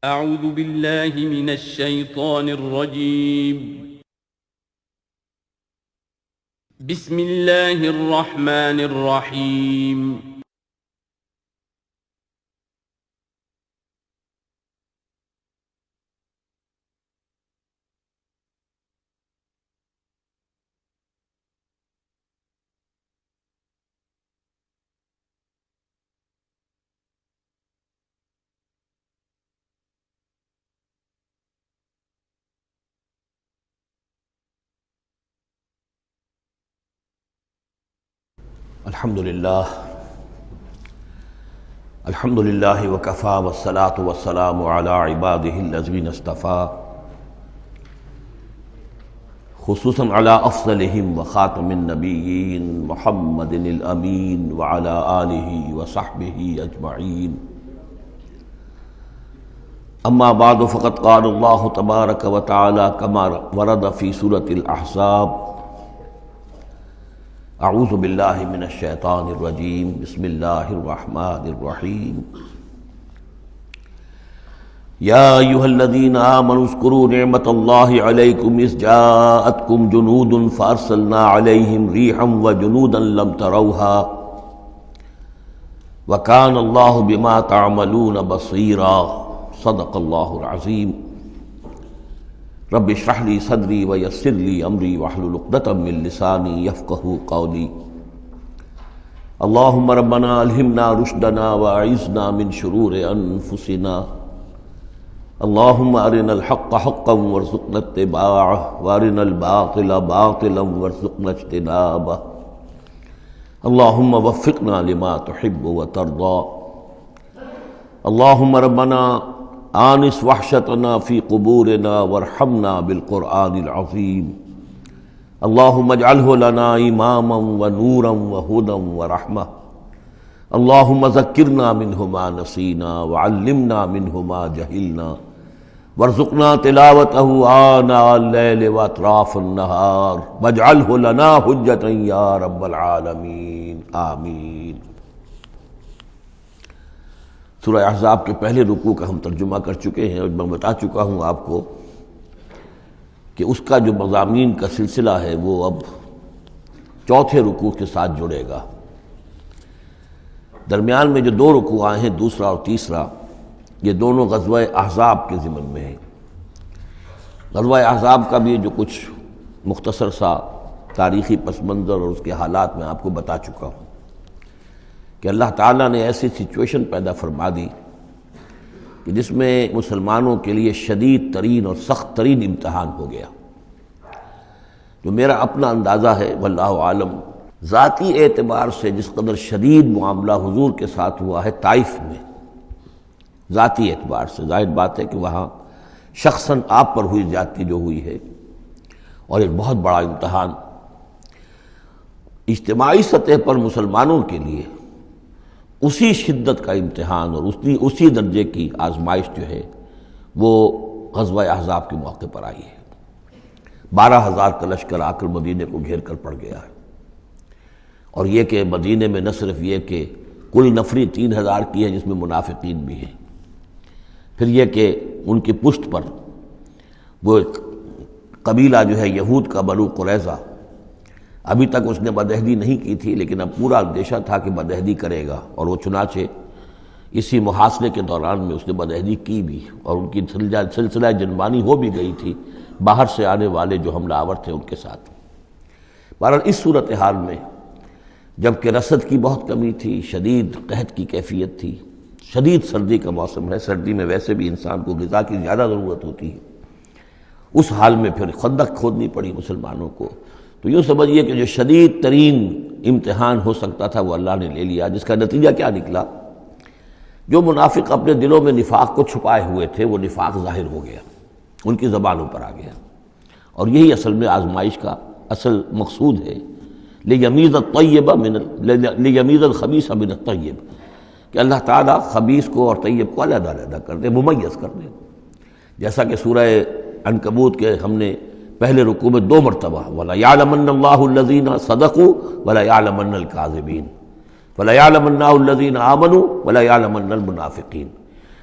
اعوذ باللہ من الشیطان الرجیم بسم اللہ الرحمن الرحیم الحمدللہ وکفی والصلاة والسلام علی عبادہ الذین اصطفیٰ خصوصاً علی افضلہم وخاتم النبیین محمد الامین وعلی آلہ وصحبہ اجمعین اما بعد فقد قال اللہ تبارک وتعالی کما ورد فی سورة الاحزاب اعوذ باللہ من الشیطان الرجیم بسم اللہ الرحمن الرحیم یا ایہا الذین آمنوا اذکروا نعمت اللہ علیکم اذ جاءتکم جنود فارسلنا علیہم ریحا وجنودا لم تروها وکان اللہ بما تعملون بصیرا صدق اللہ العظیم رب اشرح لی صدری ویسر لی امری واحلل عقدۃ من لسانی یفقہوا قولی اللہم ربنا الہمنا رشدنا واعذنا من شرور انفسنا اللہم ارنا الحق حقا وارزقنا اتباعہ وارنا الباطل باطلا وارزقنا اجتنابہ اللہم وفقنا لما تحب وترضى اللہم ربنا آنس وحشتنا فی قبورنا وارحمنا بالقرآن العظیم اللہم اجعلہ لنا اماما ونورا وہدا ورحمہ اللہم ذکرنا منہ ما نسینا وعلمنا منہ ما جہلنا وارزقنا تلاوتہ آناء اللیل واطراف النہار واجعلہ لنا حجتا یا رب العالمین آمین۔ سورہ احزاب کے پہلے رکوع کا ہم ترجمہ کر چکے ہیں اور میں بتا چکا ہوں آپ کو کہ اس کا جو مضامین کا سلسلہ ہے وہ اب چوتھے رکوع کے ساتھ جڑے گا۔ درمیان میں جو دو رکوع آئے ہیں، دوسرا اور تیسرا، یہ دونوں غزوہ احزاب کے ضمن میں ہیں۔ غزوہ احزاب کا بھی جو کچھ مختصر سا تاریخی پس منظر اور اس کے حالات میں آپ کو بتا چکا ہوں کہ اللہ تعالیٰ نے ایسی سچویشن پیدا فرما دی کہ جس میں مسلمانوں کے لیے شدید ترین اور سخت ترین امتحان ہو گیا۔ جو میرا اپنا اندازہ ہے واللہ عالم، ذاتی اعتبار سے جس قدر شدید معاملہ حضور کے ساتھ ہوا ہے طائف میں، ذاتی اعتبار سے ظاہر بات ہے کہ وہاں شخصاً آپ پر ہوئی زیادتی جو ہوئی ہے، اور ایک بہت بڑا امتحان اجتماعی سطح پر مسلمانوں کے لیے اسی شدت کا امتحان اور اسی درجے کی آزمائش جو ہے وہ غزوہ احزاب کے موقع پر آئی ہے۔ 12,000 کا لشکر آ کر مدینے کو گھیر کر پڑ گیا ہے، اور یہ کہ مدینے میں نہ صرف یہ کہ کل نفری 3,000 کی ہے جس میں منافقین بھی ہیں، پھر یہ کہ ان کی پشت پر وہ قبیلہ جو ہے یہود کا بنو قریظہ، ابھی تک اس نے بدعہدی نہیں کی تھی لیکن اب پورا اندیشہ تھا کہ بدعہدی کرے گا، اور وہ چنانچہ اسی محاصرے کے دوران میں اس نے بدعہدی کی بھی، اور ان کی سلسلہ جنبانی ہو بھی گئی تھی باہر سے آنے والے جو حملہ آور تھے ان کے ساتھ۔ بہرحال اس صورتحال میں جب کہ رسد کی بہت کمی تھی، شدید قحط کی کیفیت تھی، شدید سردی کا موسم ہے، سردی میں ویسے بھی انسان کو غذا کی زیادہ ضرورت ہوتی ہے، اس حال میں پھر خندق کھودنی پڑی مسلمانوں کو۔ تو یوں سمجھیے کہ جو شدید ترین امتحان ہو سکتا تھا وہ اللہ نے لے لیا، جس کا نتیجہ کیا نکلا؟ جو منافق اپنے دلوں میں نفاق کو چھپائے ہوئے تھے وہ نفاق ظاہر ہو گیا، ان کی زبانوں پر آ گیا، اور یہی اصل میں آزمائش کا اصل مقصود ہے، لیمیز الخبیث من الطیب، کہ اللہ تعالیٰ خبیث کو اور طیب کو علیحدہ علیحدہ کر دے، ممیز کر دے۔ جیسا کہ سورہ عنکبوت کے ہم نے پہلے رکوع میں 2 مرتبہ وَلَيَعْلَمَنَّ اللَّهُ الَّذِينَ صَدَقُوا وَلَيَعْلَمَنَّ الْكَاذِبِينَ وَلَيَعْلَمَنَّ الَّذِينَ آمَنُوا وَلَيَعْلَمَنَّ الْمُنَافِقِينَ۔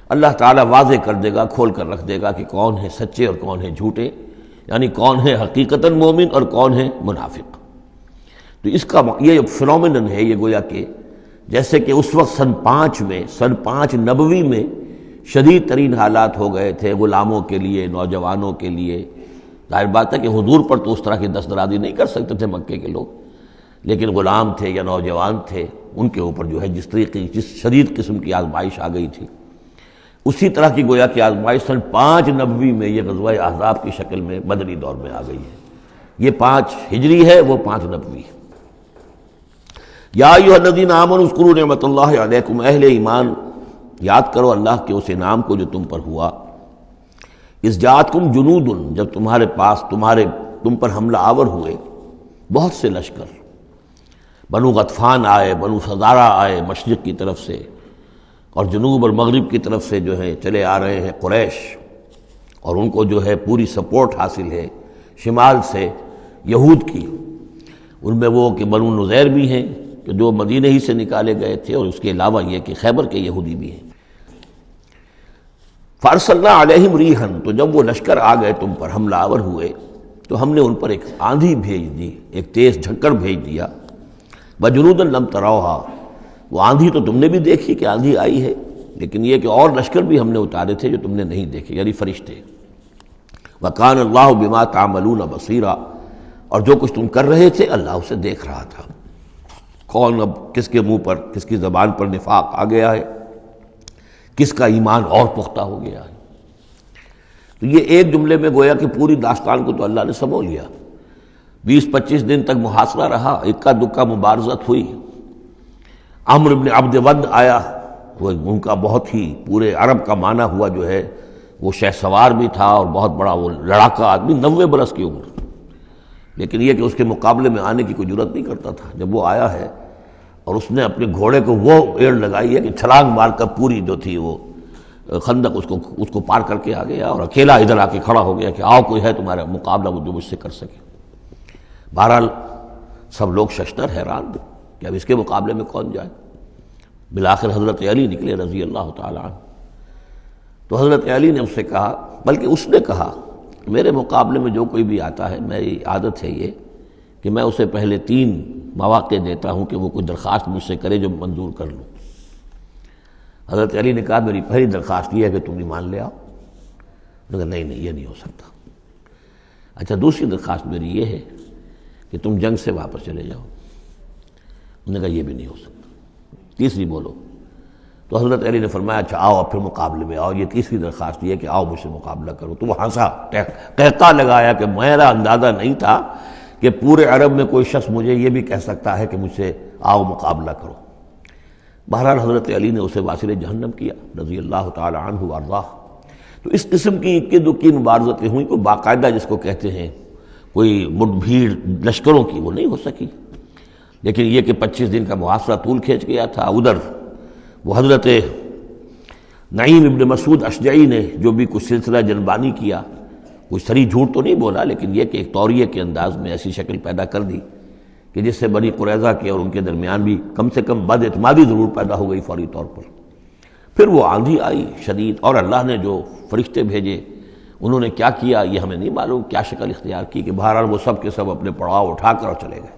اللہ تعالیٰ واضح کر دے گا، کھول کر رکھ دے گا کہ کون ہے سچے اور کون ہے جھوٹے، یعنی کون ہے حقیقتاً مومن اور کون ہے منافق۔ تو اس کا یہ فنومینن ہے، یہ گویا کہ جیسے کہ اس وقت سن 5 نبوی میں شدید ترین حالات ہو گئے تھے غلاموں کے لیے، نوجوانوں کے لیے۔ ظاہر بات ہے کہ حضور پر تو اس طرح کی دست درازی نہیں کر سکتے تھے مکے کے لوگ، لیکن غلام تھے یا نوجوان تھے، ان کے اوپر جو ہے جس شدید قسم کی آزمائش آ گئی تھی، اسی طرح کی گویا کہ آزمائش سن 5 نبوی میں یہ غزوہ احزاب کی شکل میں بدری دور میں آ گئی ہے۔ یہ 5 ہجری ہے، وہ 5 نبوی ہے۔ یا ایھا الذین آمنوا اذکروا نعمت اللہ علیکم، اہل ایمان یاد کرو اللہ کے اس انعام کو جو تم پر ہوا۔ اذ جاءتکم جنود، جب تمہارے پاس تم پر حملہ آور ہوئے بہت سے لشکر، بنو غطفان آئے، بنو فزارہ آئے مشرق کی طرف سے، اور جنوب اور مغرب کی طرف سے جو ہے چلے آ رہے ہیں قریش، اور ان کو جو ہے پوری سپورٹ حاصل ہے شمال سے یہود کی۔ ان میں وہ کہ بنو نذیر بھی ہیں کہ جو مدینہ ہی سے نکالے گئے تھے، اور اس کے علاوہ یہ کہ خیبر کے یہودی بھی ہیں۔ فارسلنا علیہم ریحن، تو جب وہ لشکر آ گئے تم پر حملہ آور ہوئے تو ہم نے ان پر ایک آندھی بھیج دی، ایک تیز جھکڑ بھیج دیا۔ وجنودا لم تروہا، وہ آندھی تو تم نے بھی دیکھی کہ آندھی آئی ہے، لیکن یہ کہ اور لشکر بھی ہم نے اتارے تھے جو تم نے نہیں دیکھے، یعنی فرشتے۔ وکان اللہ بما تعملون بصیرا، اور جو کچھ تم کر رہے تھے اللہ اسے دیکھ رہا تھا۔ کون اب کس کے منہ پر، کس کی زبان پر نفاق آ گیا ہے، کس کا ایمان اور پختہ ہو گیا ہے۔ تو یہ ایک جملے میں گویا کہ پوری داستان کو تو اللہ نے سمو لیا۔ 20-25 دن تک محاصرہ رہا، اکا دکا مبارزت ہوئی۔ عمرو بن عبد ود آیا، وہ ان کا بہت ہی پورے عرب کا معنی ہوا جو ہے، وہ شہ سوار بھی تھا اور بہت بڑا وہ لڑاکا آدمی، 90 برس کی عمر، لیکن یہ کہ اس کے مقابلے میں آنے کی کوئی جرت نہیں کرتا تھا۔ جب وہ آیا ہے اور اس نے اپنے گھوڑے کو وہ ایڑ لگائی ہے کہ چھلانگ مار کر پوری جو تھی وہ خندق اس کو پار کر کے آ گیا، اور اکیلا ادھر آ کے کھڑا ہو گیا کہ آؤ کوئی ہے تمہارا مقابلہ وہ جو مجھ سے کر سکے۔ بہرحال سب لوگ ششدر حیران کہ اب اس کے مقابلے میں کون جائے۔ بالآخر حضرت علی نکلے رضی اللہ تعالیٰ عنہ، تو حضرت علی نے اس سے کہا، بلکہ اس نے کہا میرے مقابلے میں جو کوئی بھی آتا ہے، میری عادت ہے یہ کہ میں اسے پہلے 3 مواقع دیتا ہوں کہ وہ کوئی درخواست مجھ سے کرے جو منظور کر لوں۔ حضرت علی نے کہا میری پہلی درخواست یہ ہے کہ تم ایمان لے آؤ۔ انہوں نے کہا نہیں یہ نہیں ہو سکتا۔ اچھا دوسری درخواست میری یہ ہے کہ تم جنگ سے واپس چلے جاؤ۔ انہوں نے کہا یہ بھی نہیں ہو سکتا۔ تیسری بولو۔ تو حضرت علی نے فرمایا اچھا آؤ اب پھر مقابلے میں آؤ، یہ تیسری درخواست یہ ہے کہ آؤ مجھ سے مقابلہ کرو۔ تو وہ ہنسا، قہقہ لگایا کہ میرا اندازہ نہیں تھا کہ پورے عرب میں کوئی شخص مجھے یہ بھی کہہ سکتا ہے کہ مجھ سے آؤ مقابلہ کرو۔ بہرحال حضرت علی نے اسے واصل جہنم کیا رضی اللہ تعالی عنہ وارضاہ۔ تو اس قسم کی اکی دکی مبارزتیں ہوئیں، کوئی باقاعدہ جس کو کہتے ہیں کوئی مٹ بھیڑ لشکروں کی وہ نہیں ہو سکی، لیکن یہ کہ 25 دن کا محاصرہ طول کھینچ گیا تھا۔ ادھر وہ حضرت نعیم ابن مسعود اشجعی نے جو بھی کچھ سلسلہ جنبانی کیا، کوئی سری جھوٹ تو نہیں بولا، لیکن یہ کہ ایک توریے کے انداز میں ایسی شکل پیدا کر دی کہ جس سے بنی قریظہ کے اور ان کے درمیان بھی کم سے کم بد اعتمادی ضرور پیدا ہو گئی فوری طور پر۔ پھر وہ آندھی آئی شدید، اور اللہ نے جو فرشتے بھیجے انہوں نے کیا کیا یہ ہمیں نہیں معلوم، کیا شکل اختیار کی کہ بہرحال وہ سب کے سب اپنے پڑاؤ اٹھا کر چلے گئے۔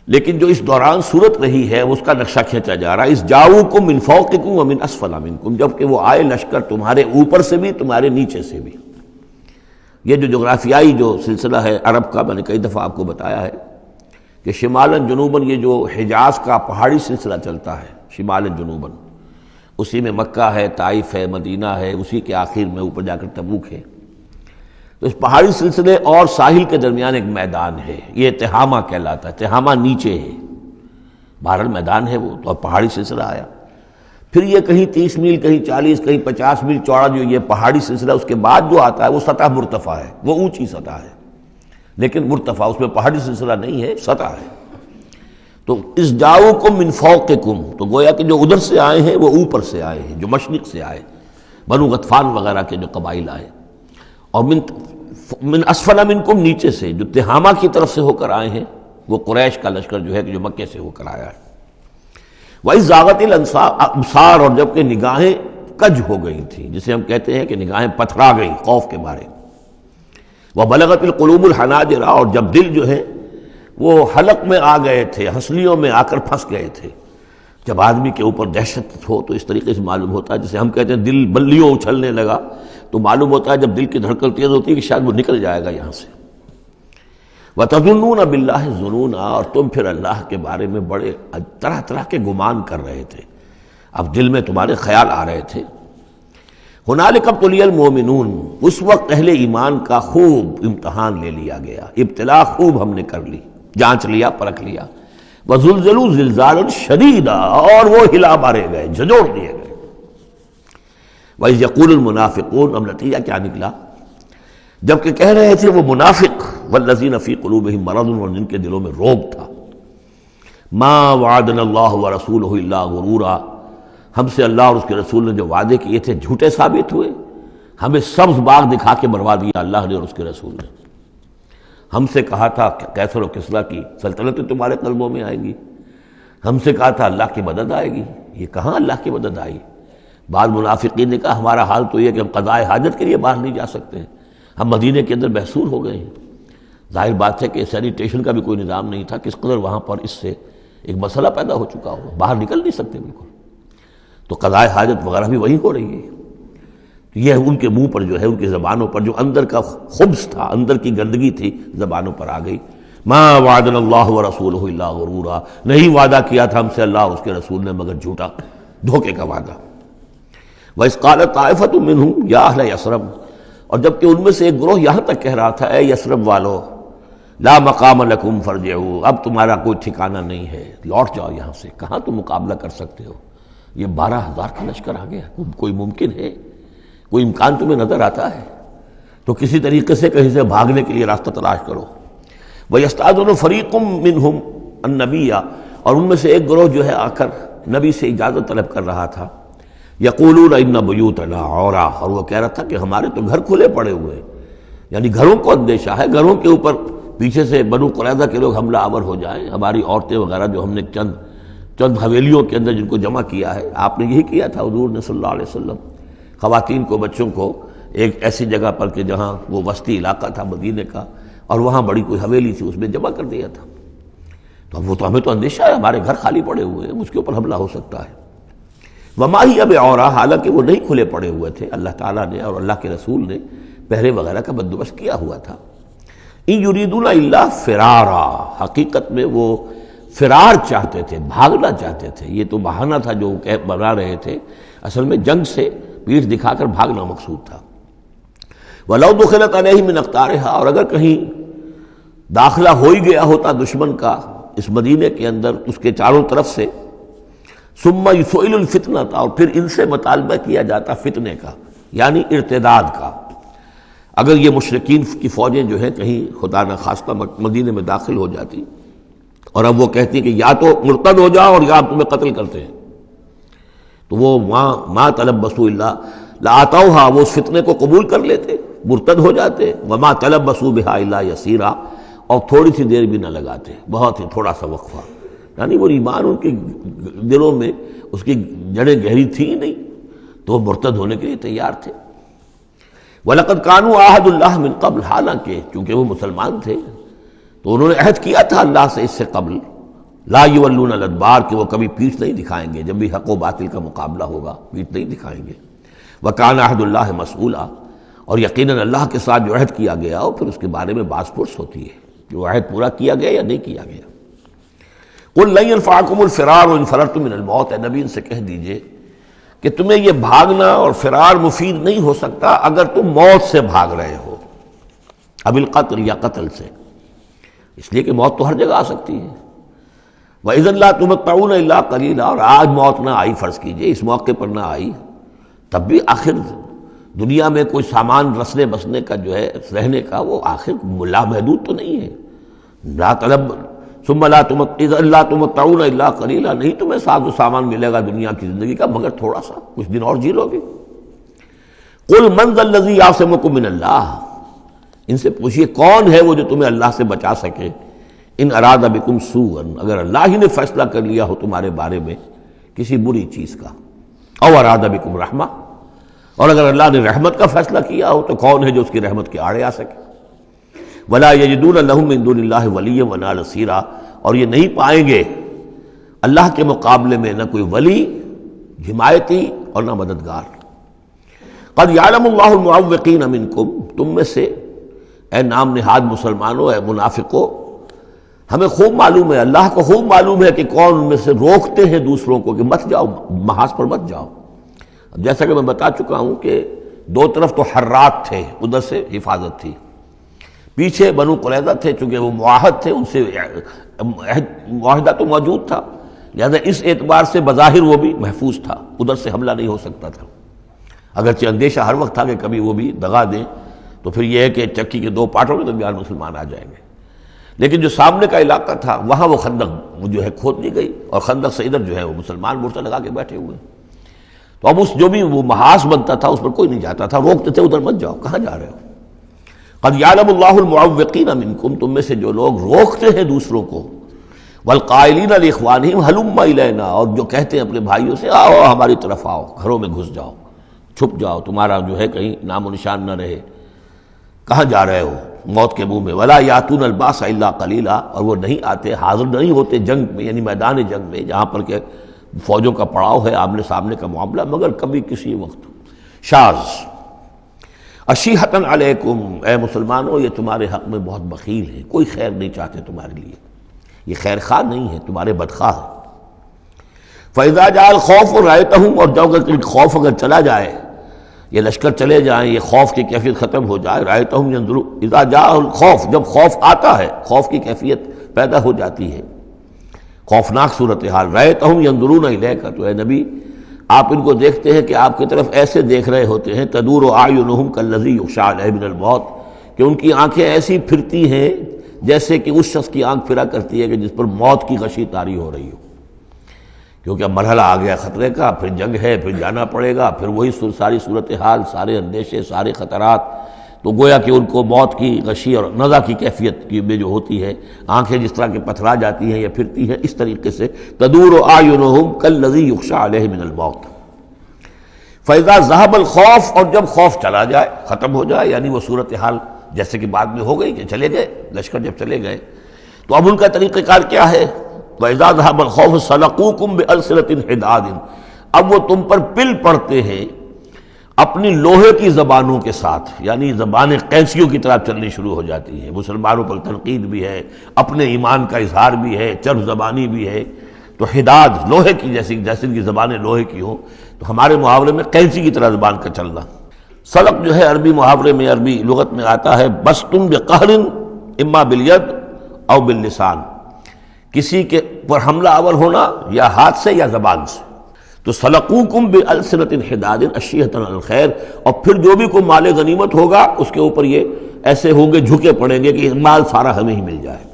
لیکن جو اس دوران صورت رہی ہے اس کا نقشہ کھینچا جا رہا ہے۔ اس جاؤکم من فوقکم ومن اسفل منکم، جب کہ وہ آئے لشکر تمہارے اوپر سے بھی تمہارے نیچے سے بھی۔ یہ جو جغرافیائی جو سلسلہ ہے عرب کا، میں نے کئی دفعہ آپ کو بتایا ہے کہ شمالاً جنوباً یہ جو حجاز کا پہاڑی سلسلہ چلتا ہے شمالاً جنوباً، اسی میں مکہ ہے، طائف ہے، مدینہ ہے، اسی کے آخر میں اوپر جا کر تبوک ہے۔ تو اس پہاڑی سلسلے اور ساحل کے درمیان ایک میدان ہے، یہ تہامہ کہلاتا ہے۔ تہامہ نیچے ہے، بہرحال میدان ہے وہ، تو اب پہاڑی سلسلہ آیا۔ پھر یہ کہیں 30 میل، کہیں 40، کہیں 50 میل چوڑا جو یہ پہاڑی سلسلہ، اس کے بعد جو آتا ہے وہ سطح مرتفع ہے، وہ اونچی سطح ہے، لیکن مرتفع اس میں پہاڑی سلسلہ نہیں ہے، سطح ہے۔ تو اس جاؤکم من فوقکم، تو گویا کہ جو ادھر سے آئے ہیں وہ اوپر سے آئے ہیں، جو مشرق سے آئے، بنو غطفان وغیرہ کے جو قبائل آئے، اور من اسفل منکم نیچے سے جو تہامہ کی طرف سے ہو کر آئے ہیں وہ قریش کا لشکر جو ہے کہ جو مکے سے ہو کر آیا ہے۔ وَإِذْ زَاغَتِ الْأَبْصَارُ، اور جب کہ نگاہیں کج ہو گئی تھیں، جسے ہم کہتے ہیں کہ نگاہیں پتھرا گئیں خوف کے مارے. وَبَلَغَتِ الْقُلُوبُ الْحَنَاجِرَ، اور جب دل جو ہے وہ حلق میں آ گئے تھے، ہنسلیوں میں آ کر پھنس گئے تھے. جب آدمی کے اوپر دہشت ہو تو اس طریقے سے معلوم ہوتا ہے، جسے ہم کہتے ہیں دل بلیوں اچھلنے لگا، تو معلوم ہوتا ہے جب دل کی دھڑکن تیز ہوتی ہے کہ شاید وہ نکل جائے گا یہاں سے. وَتَظُنُّونَ بِاللَّهِ الظُّنُونَ، اور تم پھر اللہ کے بارے میں بڑے طرح طرح کے گمان کر رہے تھے، اب دل میں تمہارے خیال آ رہے تھے. ہنالک ابتلی المؤمنون، اس وقت اہل ایمان کا خوب امتحان لے لیا گیا، ابتلا خوب ہم نے کر لی، جانچ لیا، پرکھ لیا. وزلزلوا زلزالا شدیدا، اور وہ ہلا مارے گئے، جھنجھوڑ دیے گئے. وَإِذْ يَقُولُ الْمُنَافِقُونَ، اب نتیجہ کیا نکلا؟ جبکہ کہہ رہے تھے وہ منافق، والذین فی قلوبہم مرض، اور جن کے دلوں میں روگ تھا، ما وعدنا اللہ ورسولہ الا غرورا، ہم سے اللہ اور اس کے رسول نے جو وعدے کیے تھے جھوٹے ثابت ہوئے، ہمیں سبز باغ دکھا کے مروا دیا اللہ نے اور اس کے رسول نے. ہم سے کہا تھا کیسر و کسریٰ کی سلطنتیں تمہارے قلبوں میں آئیں گی، ہم سے کہا تھا اللہ کی مدد آئے گی، یہ کہاں اللہ کی مدد آئی. بعض منافقین نے کہا ہمارا حال تو یہ کہ ہم قضاء حاجت کے لیے باہر نہیں جا سکتے ہیں، ہم مدینے کے اندر محصور ہو گئے ہیں. ظاہر بات ہے کہ سینیٹیشن کا بھی کوئی نظام نہیں تھا، کس قدر وہاں پر اس سے ایک مسئلہ پیدا ہو چکا ہو، باہر نکل نہیں سکتے بالکل، تو قضاء حاجت وغیرہ بھی وہی ہو رہی ہے. یہ ان کے منہ پر جو ہے، ان کی زبانوں پر جو اندر کا خبث تھا، اندر کی گندگی تھی، زبانوں پر آ گئی. ما وعدنا اللہ ورسولہ الا غرورا، نہیں وعدہ کیا تھا ہم سے اللہ اور اس کے رسول نے مگر جھوٹا، دھوکے کا وعدہ. وَإِذْ قَالَتْ طَائِفَةٌ مِّنْهُمْ يَا أَهْلَ يَثْرِبَ، اور جبکہ ان میں سے ایک گروہ یہاں تک کہہ رہا تھا اے یثرب والو، لا مقام لکم فارجعوا، اب تمہارا کوئی ٹھکانہ نہیں ہے، لوٹ جاؤ یہاں سے، کہاں تم مقابلہ کر سکتے ہو، یہ 12,000 کا لشکر آ گیا، کوئی ممکن ہے، کوئی امکان تمہیں نظر آتا ہے تو کسی طریقے سے کہیں سے بھاگنے کے لیے راستہ تلاش کرو. وَيَسْتَأْذِنُ فَرِيقٌ مِّنْهُمْ النَّبِيَّ، اور ان میں سے ایک گروہ جو ہے آ کر نبی سے اجازت طلب کر رہا تھا. یقولون ان بیوتنا عورا، اور وہ کہہ رہا تھا کہ ہمارے تو گھر کھلے پڑے ہوئے ہیں، یعنی گھروں کو اندیشہ ہے، گھروں کے اوپر پیچھے سے بنو قریظہ کے لوگ حملہ آور ہو جائیں، ہماری عورتیں وغیرہ جو ہم نے چند حویلیوں کے اندر جن کو جمع کیا ہے. آپ نے یہی کیا تھا حضور نے صلی اللہ علیہ وسلم، خواتین کو بچوں کو ایک ایسی جگہ پر کہ جہاں وہ وسطی علاقہ تھا مدینے کا، اور وہاں بڑی کوئی حویلی تھی اس میں جمع کر دیا تھا. تو اب وہ تو ہمیں تو اندیشہ ہے، ہمارے گھر خالی پڑے ہوئے ہیں، اس کے اوپر حملہ ہو سکتا ہے. وما ہی اب عورا، حالانکہ وہ نہیں کھلے پڑے ہوئے تھے، اللہ تعالیٰ نے اور اللہ کے رسول نے پہرے وغیرہ کا بندوبست کیا ہوا تھا. ان یریدون الا فرارا، حقیقت میں وہ فرار چاہتے تھے، بھاگنا چاہتے تھے. یہ تو بہانہ تھا جو بنا رہے تھے، اصل میں جنگ سے پیٹھ دکھا کر بھاگنا مقصود تھا. وَلَوْ دُخِلَتْ عَلَيْهِمْ مِنْ أَقْطَارِهَا، اور اگر کہیں داخلہ ہو ہی گیا ہوتا دشمن کا اس مدینے کے اندر اس کے چاروں طرف سے، ثُمَّ يُسْئِلُ الْفِتْنَةَ، اور پھر ان سے مطالبہ کیا جاتا فتنے کا، یعنی ارتداد کا. اگر یہ مشرکین کی فوجیں جو ہیں کہیں خدا نہ خواستہ مدینے میں داخل ہو جاتی اور اب وہ کہتی کہ یا تو مرتد ہو جاؤ اور یا تمہیں قتل کرتے ہیں، تو وہ ما تلبسوا الا لآتوها، وہ اس فتنے کو قبول کر لیتے، مرتد ہو جاتے. وما تلبسوا بها الا یسیرا، اور تھوڑی سی دیر بھی نہ لگاتے، بہت ہی تھوڑا سا وقفہ، یعنی وہ ایمان ان کے دلوں میں اس کی جڑیں گہری تھی ہی نہیں، تو وہ مرتد ہونے کے لیے تیار تھے. وَلَقَدْ كَانُوا عَاهَدُوا اللَّهِ مِنْ قَبْلُ، حالانکہ چونکہ وہ مسلمان تھے تو انہوں نے عہد کیا تھا اللہ سے اس سے قبل، لا یولون الادبار، کہ وہ کبھی پیٹھ نہیں دکھائیں گے، جب بھی حق و باطل کا مقابلہ ہوگا پیٹھ نہیں دکھائیں گے. وَكَانَ عَهْدُ اللَّهِ مَسْئُولًا، اور یقیناً اللہ کے ساتھ جو عہد کیا گیا اور پھر اس کے بارے میں باز پرس ہوتی ہے کہ وہ عہد پورا کیا گیا یا نہیں کیا گیا. قُلْ لَن يَنفَعَكُمُ الْفِرَارُ إِنْ فَرَرْتُم مِّنَ الْمَوْتِ، اے نبی ان سے کہہ دیجئے کہ تمہیں یہ بھاگنا اور فرار مفید نہیں ہو سکتا اگر تم موت سے بھاگ رہے ہو، اب القتل یا قتل سے، اس لیے کہ موت تو ہر جگہ آ سکتی ہے. وَإِذًا لَا تُمَتَّعُونَ إِلَّا قَلِيلًا، اور آج موت نہ آئی، فرض کیجئے اس موقع پر نہ آئی، تب بھی آخر دنیا میں کوئی سامان رسنے بسنے کا جو ہے رہنے کا وہ آخر لامحدود تو نہیں ہے. لا طلب ثم لا تمتعون الا قلیلا، نہیں تمہیں ساز و سامان ملے گا دنیا کی زندگی کا مگر تھوڑا سا، کچھ دن اور جی لو گے. قل من ذا الذی یعصمکم من اللہ، ان سے پوچھئے کون ہے وہ جو تمہیں اللہ سے بچا سکے. ان اراد بکم سوءا، اگر اللہ ہی نے فیصلہ کر لیا ہو تمہارے بارے میں کسی بری چیز کا، او اراد بکم رحمہ، اور اگر اللہ نے رحمت کا فیصلہ کیا ہو تو کون ہے جو اس کی رحمت کے آڑے آ سکے؟ وَلَا يَجِدُونَ لَهُم مِّن دُونِ اللَّهِ وَلِيًّا وَلَا نَصِيرًا، اور یہ نہیں پائیں گے اللہ کے مقابلے میں نہ کوئی ولی، حمایتی اور نہ مددگار۔ قد یعلم اللہ المعوقین منکم، تم میں سے اے نام نہاد مسلمانوں، اے منافقوں، ہمیں خوب معلوم ہے، اللہ کو خوب معلوم ہے کہ کون ان میں سے روکتے ہیں دوسروں کو کہ مت جاؤ، محاذ پر مت جاؤ۔ جیسا کہ میں بتا چکا ہوں کہ دو طرف تو حرات تھے، ادھر سے حفاظت تھی، پیچھے بنو قریظہ تھے، چونکہ وہ معاہد تھے، ان سے معاہدہ تو موجود تھا، لہذا اس اعتبار سے بظاہر وہ بھی محفوظ تھا، ادھر سے حملہ نہیں ہو سکتا تھا، اگرچہ اندیشہ ہر وقت تھا کہ کبھی وہ بھی دغا دیں تو پھر یہ ہے کہ چکی کے دو پارٹوں کے درمیان مسلمان آ جائیں گے۔ لیکن جو سامنے کا علاقہ تھا وہاں وہ خندق جو ہے کھود دی گئی، اور خندق سے ادھر جو ہے وہ مسلمان مورچہ لگا کے بیٹھے ہوئے، تو اب اس جو بھی وہ محاذ بنتا تھا اس پر کوئی نہیں جاتا تھا، روکتے تھے ادھر مت جاؤ، کہاں جا رہے ہو؟ قد یعلم اللہ المعوقین منکم، تم میں سے جو لوگ روکتے ہیں دوسروں کو، والقائلین لاخوانہم ہلم الینا، اور جو کہتے ہیں اپنے بھائیوں سے آؤ ہماری طرف آؤ، گھروں میں گھس جاؤ، چھپ جاؤ، تمہارا جو ہے کہیں نام و نشان نہ رہے، کہاں جا رہے ہو موت کے منہ میں۔ ولا یاتون الباس الا قلیلا، اور وہ نہیں آتے، حاضر نہیں ہوتے جنگ میں، یعنی میدان جنگ میں جہاں پر کہ فوجوں کا پڑاؤ ہے، آمنے سامنے کا معاملہ، مگر کبھی کسی وقت۔ شاذ اشیحۃ علیکم، اے مسلمانوں یہ تمہارے حق میں بہت بخیل ہے، کوئی خیر نہیں چاہتے تمہارے لیے، یہ خیر خواہ نہیں ہے، تمہارے بدخواہ ہے۔ فاذا جاء الخوف رأیتہم، اور جب خوف اگر چلا جائے، یہ لشکر چلے جائیں، یہ خوف کی کیفیت ختم ہو جائے، رأیتہم ینظرون، اذا جاء الخوف، جب خوف آتا ہے، خوف کی کیفیت پیدا ہو جاتی ہے، خوفناک صورتحال، رأیتہم ینظرون الیک، تو اے نبی آپ ان کو دیکھتے ہیں کہ آپ کی طرف ایسے دیکھ رہے ہوتے ہیں، تدور اعینہم کالذی یغشی علیہ من الموت، کہ ان کی آنکھیں ایسی پھرتی ہیں جیسے کہ اس شخص کی آنکھ پھرا کرتی ہے کہ جس پر موت کی غشی طاری ہو رہی ہو، کیونکہ اب مرحلہ آ گیا خطرے کا، پھر جنگ ہے، پھر جانا پڑے گا، پھر وہی ساری صورتحال، سارے اندیشے، سارے خطرات، تو گویا کہ ان کو موت کی غشی اور نزع کی کیفیت کی میں جو ہوتی ہے، آنکھیں جس طرح کے پتھرا جاتی ہیں یا پھرتی ہیں، اس طریقے سے تدور اعینہم کالذی یغشی علیہ من الموت۔ فاذا ذهب الخوف، اور جب خوف چلا جائے، ختم ہو جائے، یعنی وہ صورتحال جیسے کہ بعد میں ہو گئی کہ چلے گئے لشکر، جب چلے گئے تو اب ان کا طریقہ کار کیا ہے؟ وَإِذَا ذَهَبَ الْخَوْفُ صَلَقُوكُمْ بِأَلْسِنَةٍ حِدَادٍ، اب وہ تم پر پل پڑتے ہیں اپنی لوہے کی زبانوں کے ساتھ، یعنی زبانیں قینچیوں کی طرح چلنی شروع ہو جاتی ہیں، مسلمانوں پر تنقید بھی ہے، اپنے ایمان کا اظہار بھی ہے، چرب زبانی بھی ہے، تو حداد لوہے کی جیسے ان کی زبانیں لوہے کی ہوں، تو ہمارے محاورے میں قینچی کی طرح زبان کا چلنا۔ سلق جو ہے عربی محاورے میں، عربی لغت میں آتا ہے بسطن بقہر اما بالید او باللسان، کسی کے پر حملہ آور ہونا یا ہاتھ سے یا زبان سے۔ تو سلقوکم بالسنۃ حداد اشیۃ علی الخیر، اور پھر جو بھی کوئی مال غنیمت ہوگا اس کے اوپر یہ ایسے ہوں گے، جھکے پڑیں گے کہ مال سارا ہمیں ہی مل جائے۔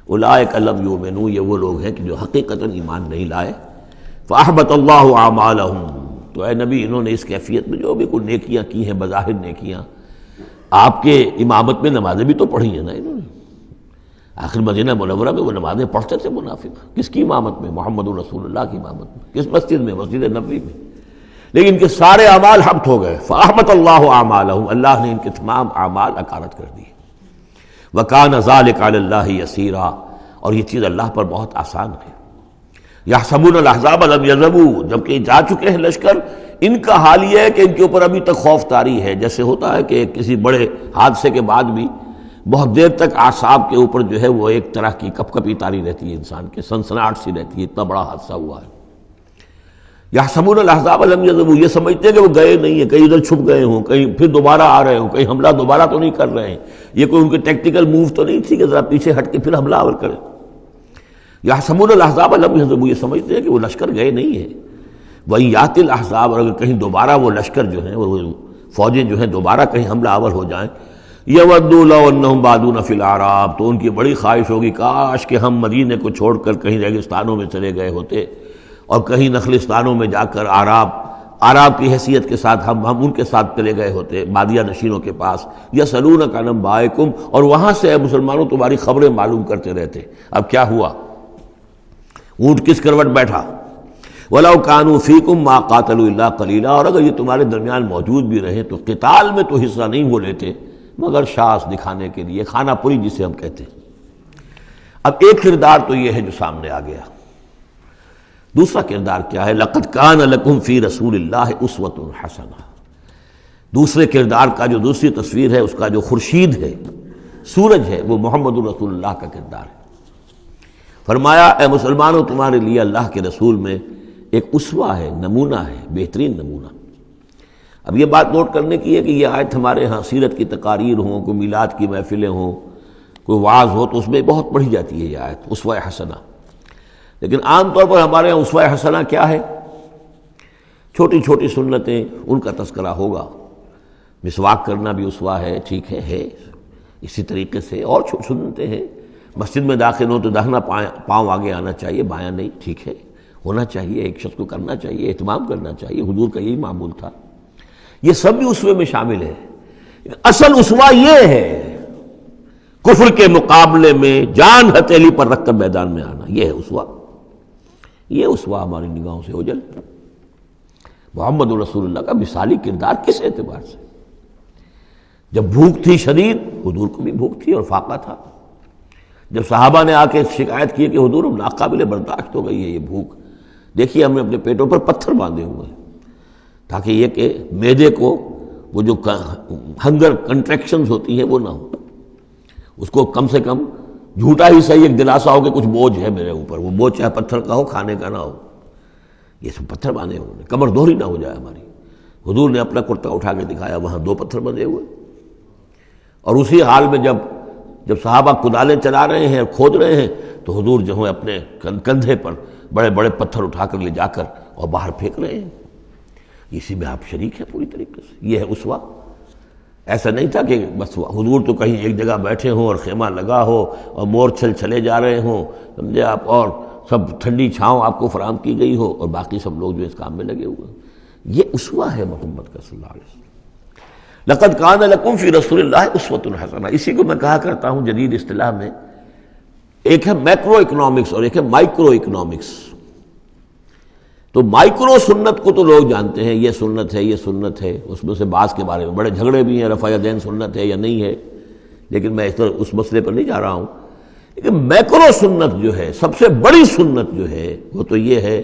اولئک لم یؤمنوا، یہ وہ لوگ ہیں کہ جو حقیقتاً ایمان نہیں لائے۔ فاحبط اللہ اعمالہم، تو اے نبی انہوں نے اس کیفیت میں جو بھی کوئی نیکیاں کی ہیں، بظاہر نیکیاں، آپ کے امامت میں نمازیں بھی تو پڑھی ہیں نا انہوں نے، آخر مدینہ منورہ میں وہ نمازیں پڑھتے تھے منافق، کس کی امامت میں؟ محمد رسول اللہ کی امامت میں، کس مسجد میں؟ مسجد نبوی میں، لیکن ان کے سارے اعمال حبط ہو گئے۔ فاحبط اللہ اعمالہم، اللہ نے ان کے تمام اعمال اکارت کر دیے۔ وکان ذلک علی اللہ یسیرا، اور یہ چیز اللہ پر بہت آسان ہے۔ یحسبون الاحزاب لم یذهبوا، جبکہ جا چکے ہیں لشکر، ان کا حال یہ ہے کہ ان کے اوپر ابھی تک خوف طاری ہے، جیسے ہوتا ہے کہ کسی بڑے حادثے کے بعد بھی بہت دیر تک اعصاب کے اوپر جو ہے وہ ایک طرح کی کپ کپی طاری رہتی ہے، انسان کے سنسناہٹ سی رہتی ہے، اتنا بڑا حادثہ ہوا ہے۔ یحسبون الاحزاب لم یذهبوا، یہ سمجھتے ہیں کہ وہ گئے نہیں ہیں، کہیں ادھر چھپ گئے ہوں، کہیں پھر دوبارہ آ رہے ہوں، کہیں حملہ دوبارہ تو نہیں کر رہے ہیں، یہ کوئی ان کے ٹیکٹیکل موو تو نہیں تھی کہ ذرا پیچھے ہٹ کے پھر حملہ آور کریں۔ یحسبون الاحزاب لم یذهبوا، یہ سمجھتے ہیں کہ وہ لشکر گئے نہیں ہیں۔ وَإِن یأتی الاحزاب، اور اگر کہیں دوبارہ وہ لشکر جو ہیں، وہ فوجیں جو ہیں دوبارہ کہیں حملہ آور ہو جائیں، یودوا لو انہم بادون فی الاعراب، تو ان کی بڑی خواہش ہوگی کاش کہ ہم مدینے کو چھوڑ کر کہیں ریگستانوں میں چلے گئے ہوتے، اور کہیں نخلستانوں میں جا کر اعراب کی حیثیت کے ساتھ ہم ان کے ساتھ چلے گئے ہوتے، بادیہ نشینوں کے پاس۔ یسألونک عن انبائکم، اور وہاں سے اے مسلمانوں تمہاری خبریں معلوم کرتے رہتے۔ اب کیا ہوا؟ اونٹ کس کروٹ بیٹھا؟ وَلَوْ كَانُوا فِيكُمْ مَا قَاتَلُوا إِلَّا قَلِيلًا، اور اگر یہ تمہارے درمیان موجود بھی رہے تو قتال میں تو حصہ نہیں وہ لیتے مگر شاس دکھانے کے لیے، خانہ پوری جسے ہم کہتے ہیں۔ اب ایک کردار تو یہ ہے جو سامنے آ گیا، دوسرا کردار کیا ہے؟ لَقَدْ كَانَ لَكُمْ فِي رَسُولِ اللَّهِ أُسْوَةٌ حَسَنَةٌ۔ دوسرے کردار کا جو دوسری تصویر ہے، اس کا جو خورشید ہے، سورج ہے، وہ محمد الرسول اللہ کا کردار ہے۔ فرمایا اے مسلمانوں، تمہارے لیے اللہ کے رسول میں ایک اسوہ ہے، نمونہ ہے، بہترین نمونہ۔ اب یہ بات نوٹ کرنے کی ہے کہ یہ آیت ہمارے ہاں سیرت کی تقاریر ہوں، کوئی میلاد کی محفلیں ہوں، کوئی وعظ ہو، تو اس میں بہت پڑھی جاتی ہے یہ آیت اسوہ حسنہ۔ لیکن عام طور پر ہمارے ہاں اسوہ حسنہ کیا ہے؟ چھوٹی چھوٹی سنتیں، ان کا تذکرہ ہوگا۔ مسواک کرنا بھی اسوہ ہے، ٹھیک ہے، اسی طریقے سے اور سنتیں ہیں۔ مسجد میں داخل ہوں تو داہنا پاؤں آگے آنا چاہیے، بایاں نہیں، ٹھیک ہے، ہونا چاہیے، ایک شخص کو کرنا چاہیے، اہتمام کرنا چاہیے، حضور کا یہی معمول تھا۔ یہ سب بھی اسوے میں شامل ہے۔ اصل اسوہ یہ ہے کفر کے مقابلے میں جان ہتھیلی پر رکھ کر میدان میں آنا، یہ ہے اسوہ۔ یہ اسوہ ہماری نگاہوں سے اوجھل محمد رسول اللہ کا مثالی کردار کس اعتبار سے؟ جب بھوک تھی شدید، حضور کو بھی بھوک تھی اور فاقہ تھا۔ جب صحابہ نے آ کے شکایت کی کہ حضور ناقابل برداشت ہو گئی ہے یہ بھوک، دیکھیے ہم نے اپنے پیٹوں پر پتھر باندھے ہوئے ہیں تاکہ یہ کہ معدے کو وہ جو ہنگر کنٹریکشنز ہوتی ہیں وہ نہ ہو، اس کو کم سے کم جھوٹا ہی صحیح ایک دلاسا ہو کہ کچھ بوجھ ہے میرے اوپر، وہ بوجھ چاہے پتھر کا ہو، کھانے کا نہ ہو۔ یہ سب پتھر باندھے ہوئے، کمر دوہری نہ ہو جائے ہماری۔ حضور نے اپنا کرتا اٹھا کے دکھایا، وہاں 2 پتھر بندھے ہوئے، اور اسی حال میں جب صحابہ کدالیں چلا رہے ہیں اور کھود رہے ہیں تو حضور جو ہے اپنے کندھے پر بڑے بڑے پتھر اٹھا کر لے جا کر اور باہر پھینک رہے ہیں۔ اسی میں آپ شریک ہیں پوری طریقے سے۔ یہ ہے اسوہ۔ ایسا نہیں تھا کہ بس حضور تو کہیں ایک جگہ بیٹھے ہوں اور خیمہ لگا ہو اور مور چھل چلے جا رہے ہوں، سمجھے آپ، اور سب ٹھنڈی چھاؤں آپ کو فراہم کی گئی ہو اور باقی سب لوگ جو اس کام میں لگے ہوئے ہیں۔ یہ اسوہ ہے محمد کا صلی اللہ علیہ وسلم۔ لقد کان لکم فی رسول اللہ اسوۃ حسنہ، اسی کو میں کہا کرتا ہوں جدید اصطلاح میں، ایک ہے میکرو اکنامکس اور ایک ہے مائکرو اکنامکس۔ تو مائکرو سنت کو تو لوگ جانتے ہیں، یہ سنت ہے، یہ سنت ہے، اس میں سے بعض کے بارے میں بڑے جھگڑے بھی ہیں، رفع یدین سنت ہے یا نہیں ہے، لیکن میں اس مسئلے پر نہیں جا رہا ہوں۔ لیکن میکرو سنت جو ہے، سب سے بڑی سنت جو ہے، وہ تو یہ ہے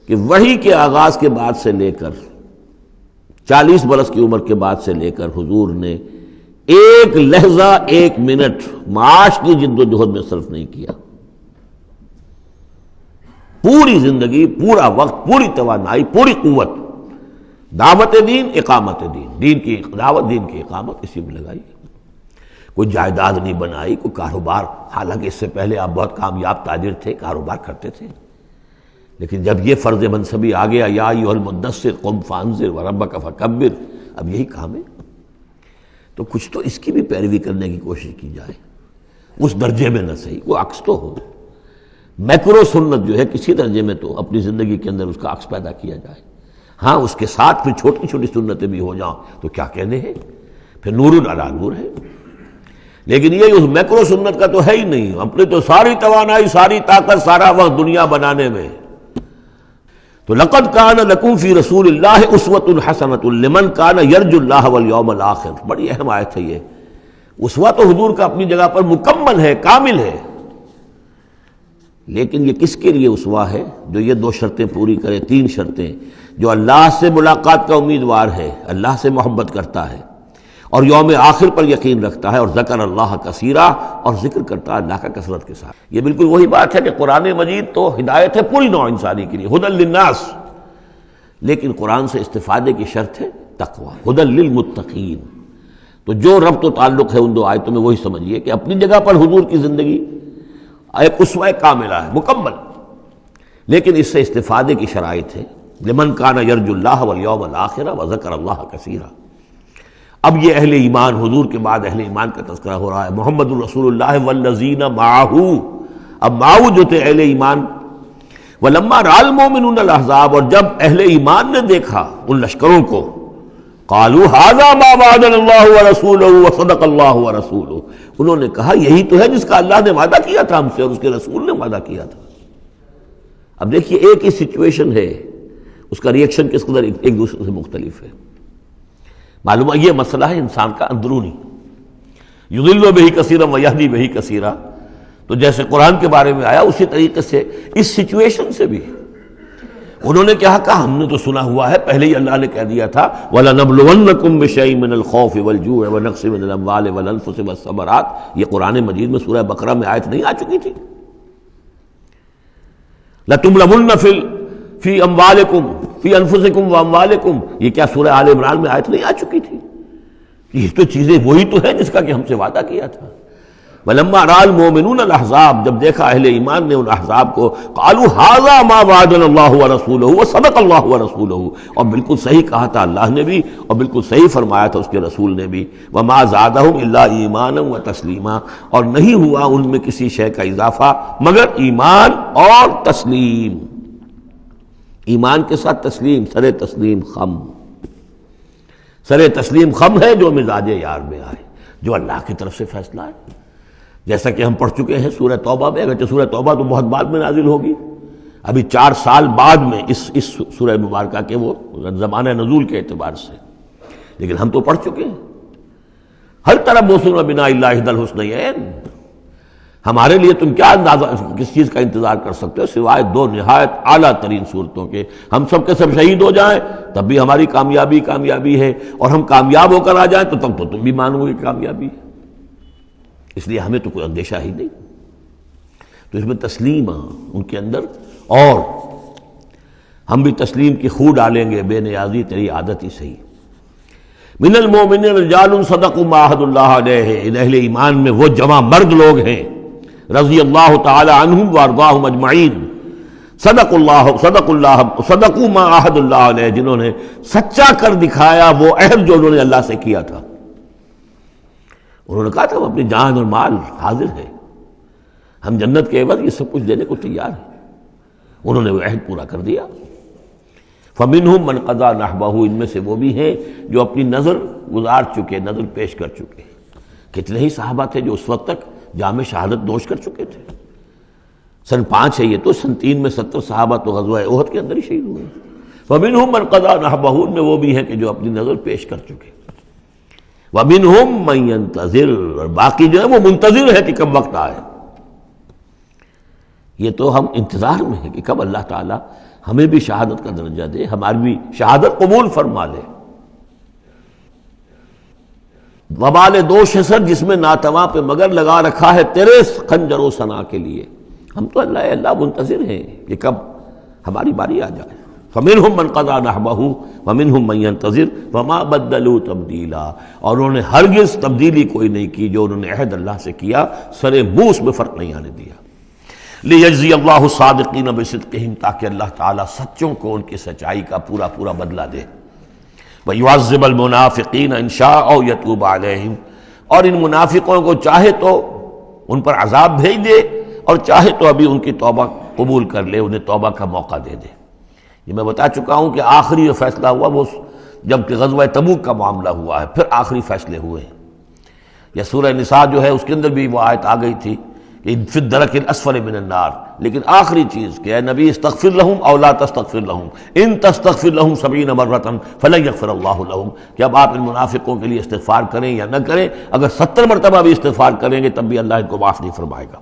کہ وحی کے آغاز کے بعد سے لے کر 40 برس کی عمر کے بعد سے لے کر حضور نے ایک لحظہ، ایک منٹ معاش کی جد و جہد میں صرف نہیں کیا۔ پوری زندگی، پورا وقت، پوری توانائی، پوری قوت دعوت دین، اقامت دین، دین کی دعوت، دین کی اقامت، اسی میں لگائی۔ کوئی جائیداد نہیں بنائی، کوئی کاروبار، حالانکہ اس سے پہلے آپ بہت کامیاب تاجر تھے، کاروبار کرتے تھے، لیکن جب یہ فرض منصبی آ گیا، یا ایھا المدثر قم فانذر وربک فکبر، اب یہی کام ہے، تو کچھ تو اس کی بھی پیروی کرنے کی کوشش کی جائے، اس درجے میں نہ صحیح، وہ عکس تو ہو۔ میکرو سنت جو ہے کسی درجے میں تو اپنی زندگی کے اندر اس کا عکس پیدا کیا جائے۔ ہاں اس کے ساتھ پھر چھوٹی چھوٹی سنتیں بھی ہو جاؤں تو کیا کہنے ہیں، پھر نور علی نور ہے۔ لیکن یہ اس میکرو سنت کا تو ہے ہی نہیں، اپنے تو ساری توانائی، ساری طاقت، سارا وقت دنیا بنانے میں۔ تو لقد کان لکم فی رسول اللہ اسوۃ حسنۃ لمن کان یرجو اللہ والیوم الآخر، بڑی اہم آیت ہے یہ۔ اسوہ تو حضور کا اپنی جگہ پر مکمل ہے، کامل ہے، لیکن یہ کس کے لیے اسوہ ہے؟ جو یہ 2 شرطیں پوری کرے، 3 شرطیں، جو اللہ سے ملاقات کا امیدوار ہے، اللہ سے محبت کرتا ہے اور یوم آخر پر یقین رکھتا ہے، اور ذکر اللہ کثیرا، اور ذکر کرتا ہے اللہ کا کثرت کے ساتھ۔ یہ بالکل وہی بات ہے کہ قرآن مجید تو ہدایت ہے پوری نوع انسانی کے لیے، ھدی للناس، لیکن قرآن سے استفادے کی شرط ہے تقوی، ھدی للمتقین۔ تو جو ربط و تعلق ہے ان 2 آیتوں میں وہی سمجھیے کہ اپنی جگہ پر حضور کی زندگی ایک اسوہ کاملہ ہے، مکمل، لیکن اس سے استفادے کی شرائط ہے، لمن کان یرجو اللہ والیوم الآخر وذکر اللہ کثیرا۔ اب یہ اہل ایمان، حضور کے بعد اہل ایمان کا تذکرہ ہو رہا ہے، محمد الرسول اللہ والذین معہ، اب معہ جو تھے اہل ایمان، ولما رأى المؤمنون الاحزاب، اور جب اہل ایمان نے دیکھا ان لشکروں کو، قالوا ھذا ما وعدنا اللہ ورسولہ وصدق اللہ ورسولہ، انہوں نے کہا یہی تو ہے جس کا اللہ نے وعدہ کیا تھا ہم سے اور اس کے رسول نے وعدہ کیا تھا۔ اب دیکھیے ایک ہی سچویشن ہے، اس کا ریئیکشن کس قدر ایک دوسرے سے مختلف ہے۔ معلوم ہے یہ مسئلہ ہے انسان کا اندرونی، یضل بہ کثیرا ویہدی بہ کثیرا، تو جیسے قرآن کے بارے میں آیا اسی طریقے سے اس سچویشن سے بھی انہوں نے کیا کہا؟ ہم نے تو سنا ہوا ہے، پہلے ہی اللہ نے کہہ دیا تھا وَلَنَبْلُوَنَّكُمْ بِشَيْءٍ مِّنَ الْخَوْفِ وَالْجُوعِ وَنَقْصٍ مِّنَ الْأَمْوَالِ وَالْأَنفُسِ وَالثَّمَرَاتِ، یہ قرآن مجید میں سورہ بقرہ میں آیت نہیں آ چکی تھی؟ لَتُبْلَوُنَّ فِي أَمْوَالِكُمْ فِي أَنفُسِكُمْ وَأَمْوَالِكُمْ، یہ کیا سورہ آل عمران میں آیت نہیں آ چکی تھی؟ یہ تو چیزیں وہی تو ہیں جس کا کہ ہم سے وعدہ کیا تھا۔ وَلَمَّا رَأَى الْمُؤْمِنُونَ الْأَحْزَابَ، جب دیکھا اہل ایمان نے ان احزاب کو، قالوا هذا ما وعدنا اللہ ورسولہ وصدق اللہ ورسولہ، اور بالکل صحیح کہا تھا اللہ نے بھی اور بالکل صحیح فرمایا تھا اس کے رسول نے بھی، وما زادہم الا ایمانا وتسلیما، اور نہیں ہوا ان میں کسی شے کا اضافہ مگر ایمان اور تسلیم، ایمان کے ساتھ تسلیم، سر تسلیم خم، سر تسلیم خم ہے جو مزاج یار میں آئے، جو اللہ کی طرف سے فیصلہ ہے، جیسا کہ ہم پڑھ چکے ہیں سورہ توبہ میں، اگرچہ سورہ توبہ تو بہت بعد میں نازل ہوگی، ابھی 4 سال بعد میں اس سورہ مبارکہ کے وہ زمانہ نزول کے اعتبار سے، لیکن ہم تو پڑھ چکے ہیں ہر طرف موسم بنا اللہ احدی الحسنیین، ہمارے لیے تم کیا اندازہ کس چیز کا انتظار کر سکتے ہو سوائے 2 نہایت اعلیٰ ترین صورتوں کے، ہم سب کے سب شہید ہو جائیں تب بھی ہماری کامیابی ہے، اور ہم کامیاب ہو کر آ جائیں تو تب تو تم بھی مانو گے کامیابی ہے، اس لیے ہمیں تو کوئی اندیشہ ہی نہیں۔ تو اس میں تسلیم ان کے اندر، اور ہم بھی تسلیم کی خو ڈالیں گے، بے نیازی تیری عادت ہی صحیح۔ من المؤمنین رجال صدقوا ما عاہدوا اللہ علیہ، ان اہل ایمان میں وہ جوان مرد لوگ ہیں رضی اللہ تعالی عنہم وارضاہم اجمعین، صدقوا ما عاہدوا اللہ علیہ، جنہوں نے سچا کر دکھایا وہ عہد جو انہوں نے اللہ سے کیا تھا۔ انہوں نے کہا تھا وہ اپنی جان اور مال حاضر ہے، ہم جنت کے عوض یہ سب کچھ دینے کو تیار ہیں، انہوں نے وہ عہد پورا کر دیا۔ فَمِنْهُمْ مَنْ قَضَى نَحْبَهُ، ان میں سے وہ بھی ہیں جو اپنی نظر گزار چکے، نظر پیش کر چکے۔ کتنے ہی صحابہ تھے جو اس وقت تک جام شہادت نوش کر چکے تھے، سن 5 ہے یہ تو، سن 3 میں 70 صحابہ تو غزوہ احد کے اندر ہی شہید ہوئے۔ فَمِنْهُمْ مَنْ قَضَى نَحْبَهُ، ان میں وہ بھی ہیں کہ جو اپنی نظر پیش کر چکے۔ وَمِنْهُمْ مَنْ يَنْتَظِرُ، اور باقی جو ہے وہ منتظر ہے کہ کب وقت آئے۔ یہ تو ہم انتظار میں ہیں کہ کب اللہ تعالیٰ ہمیں بھی شہادت کا درجہ دے، ہماری بھی شہادت قبول فرما لے۔ وبال دوش ہے سر جس میں ناتواں پہ مگر لگا رکھا ہے تیرے خنجر و ثنا کے لیے، ہم تو اللہ منتظر ہیں کہ کب ہماری باری آ جائے۔ فَمِنْهُمْ مَنْ قَضَى نَحْبَهُ وَمِنْهُمْ مَنْ يَنْتَظِرُ وَمَا بَدَّلُوا تَبْدِيلًا، اور انہوں نے ہرگز تبدیلی کوئی نہیں کی، جو انہوں نے عہد اللہ سے کیا سر بوس میں فرق نہیں آنے دیا۔ لِيَجْزِيَ اللَّهُ الصَّادِقِينَ بِصِدْقِهِمْ، تاکہ اللہ تعالیٰ سچوں کو ان کی سچائی کا پورا بدلہ دے۔ وَيُعَذِّبَ الْمُنَافِقِينَ إِن شَاءَ أَوْ يَتُوبَ عَلَيْهِمْ، اور ان منافقوں کو چاہے تو ان پر عذاب بھیج دے، اور چاہے تو ابھی ان کی توبہ قبول کر لے، انہیں توبہ کا موقع دے دے۔ یہ میں بتا چکا ہوں کہ آخری جو فیصلہ ہوا وہ جب کہ غزوہ تبوک کا معاملہ ہوا ہے، پھر آخری فیصلے ہوئے ہیں۔ یا سورہ نساء جو ہے اس کے اندر بھی وہ آیت آ گئی تھی کہ فی الدرک الاسفل من النار، لیکن آخری چیز کہ اے نبی استغفر لہم او لا تستغفر لہم ان تستغفر لہم 70 مرۃ فلن یغفر اللہ لہم، کہ اب آپ ان منافقوں کے لیے استغفار کریں یا نہ کریں، اگر 70 مرتبہ بھی استغفار کریں گے تب بھی اللہ ان کو معاف نہیں فرمائے گا۔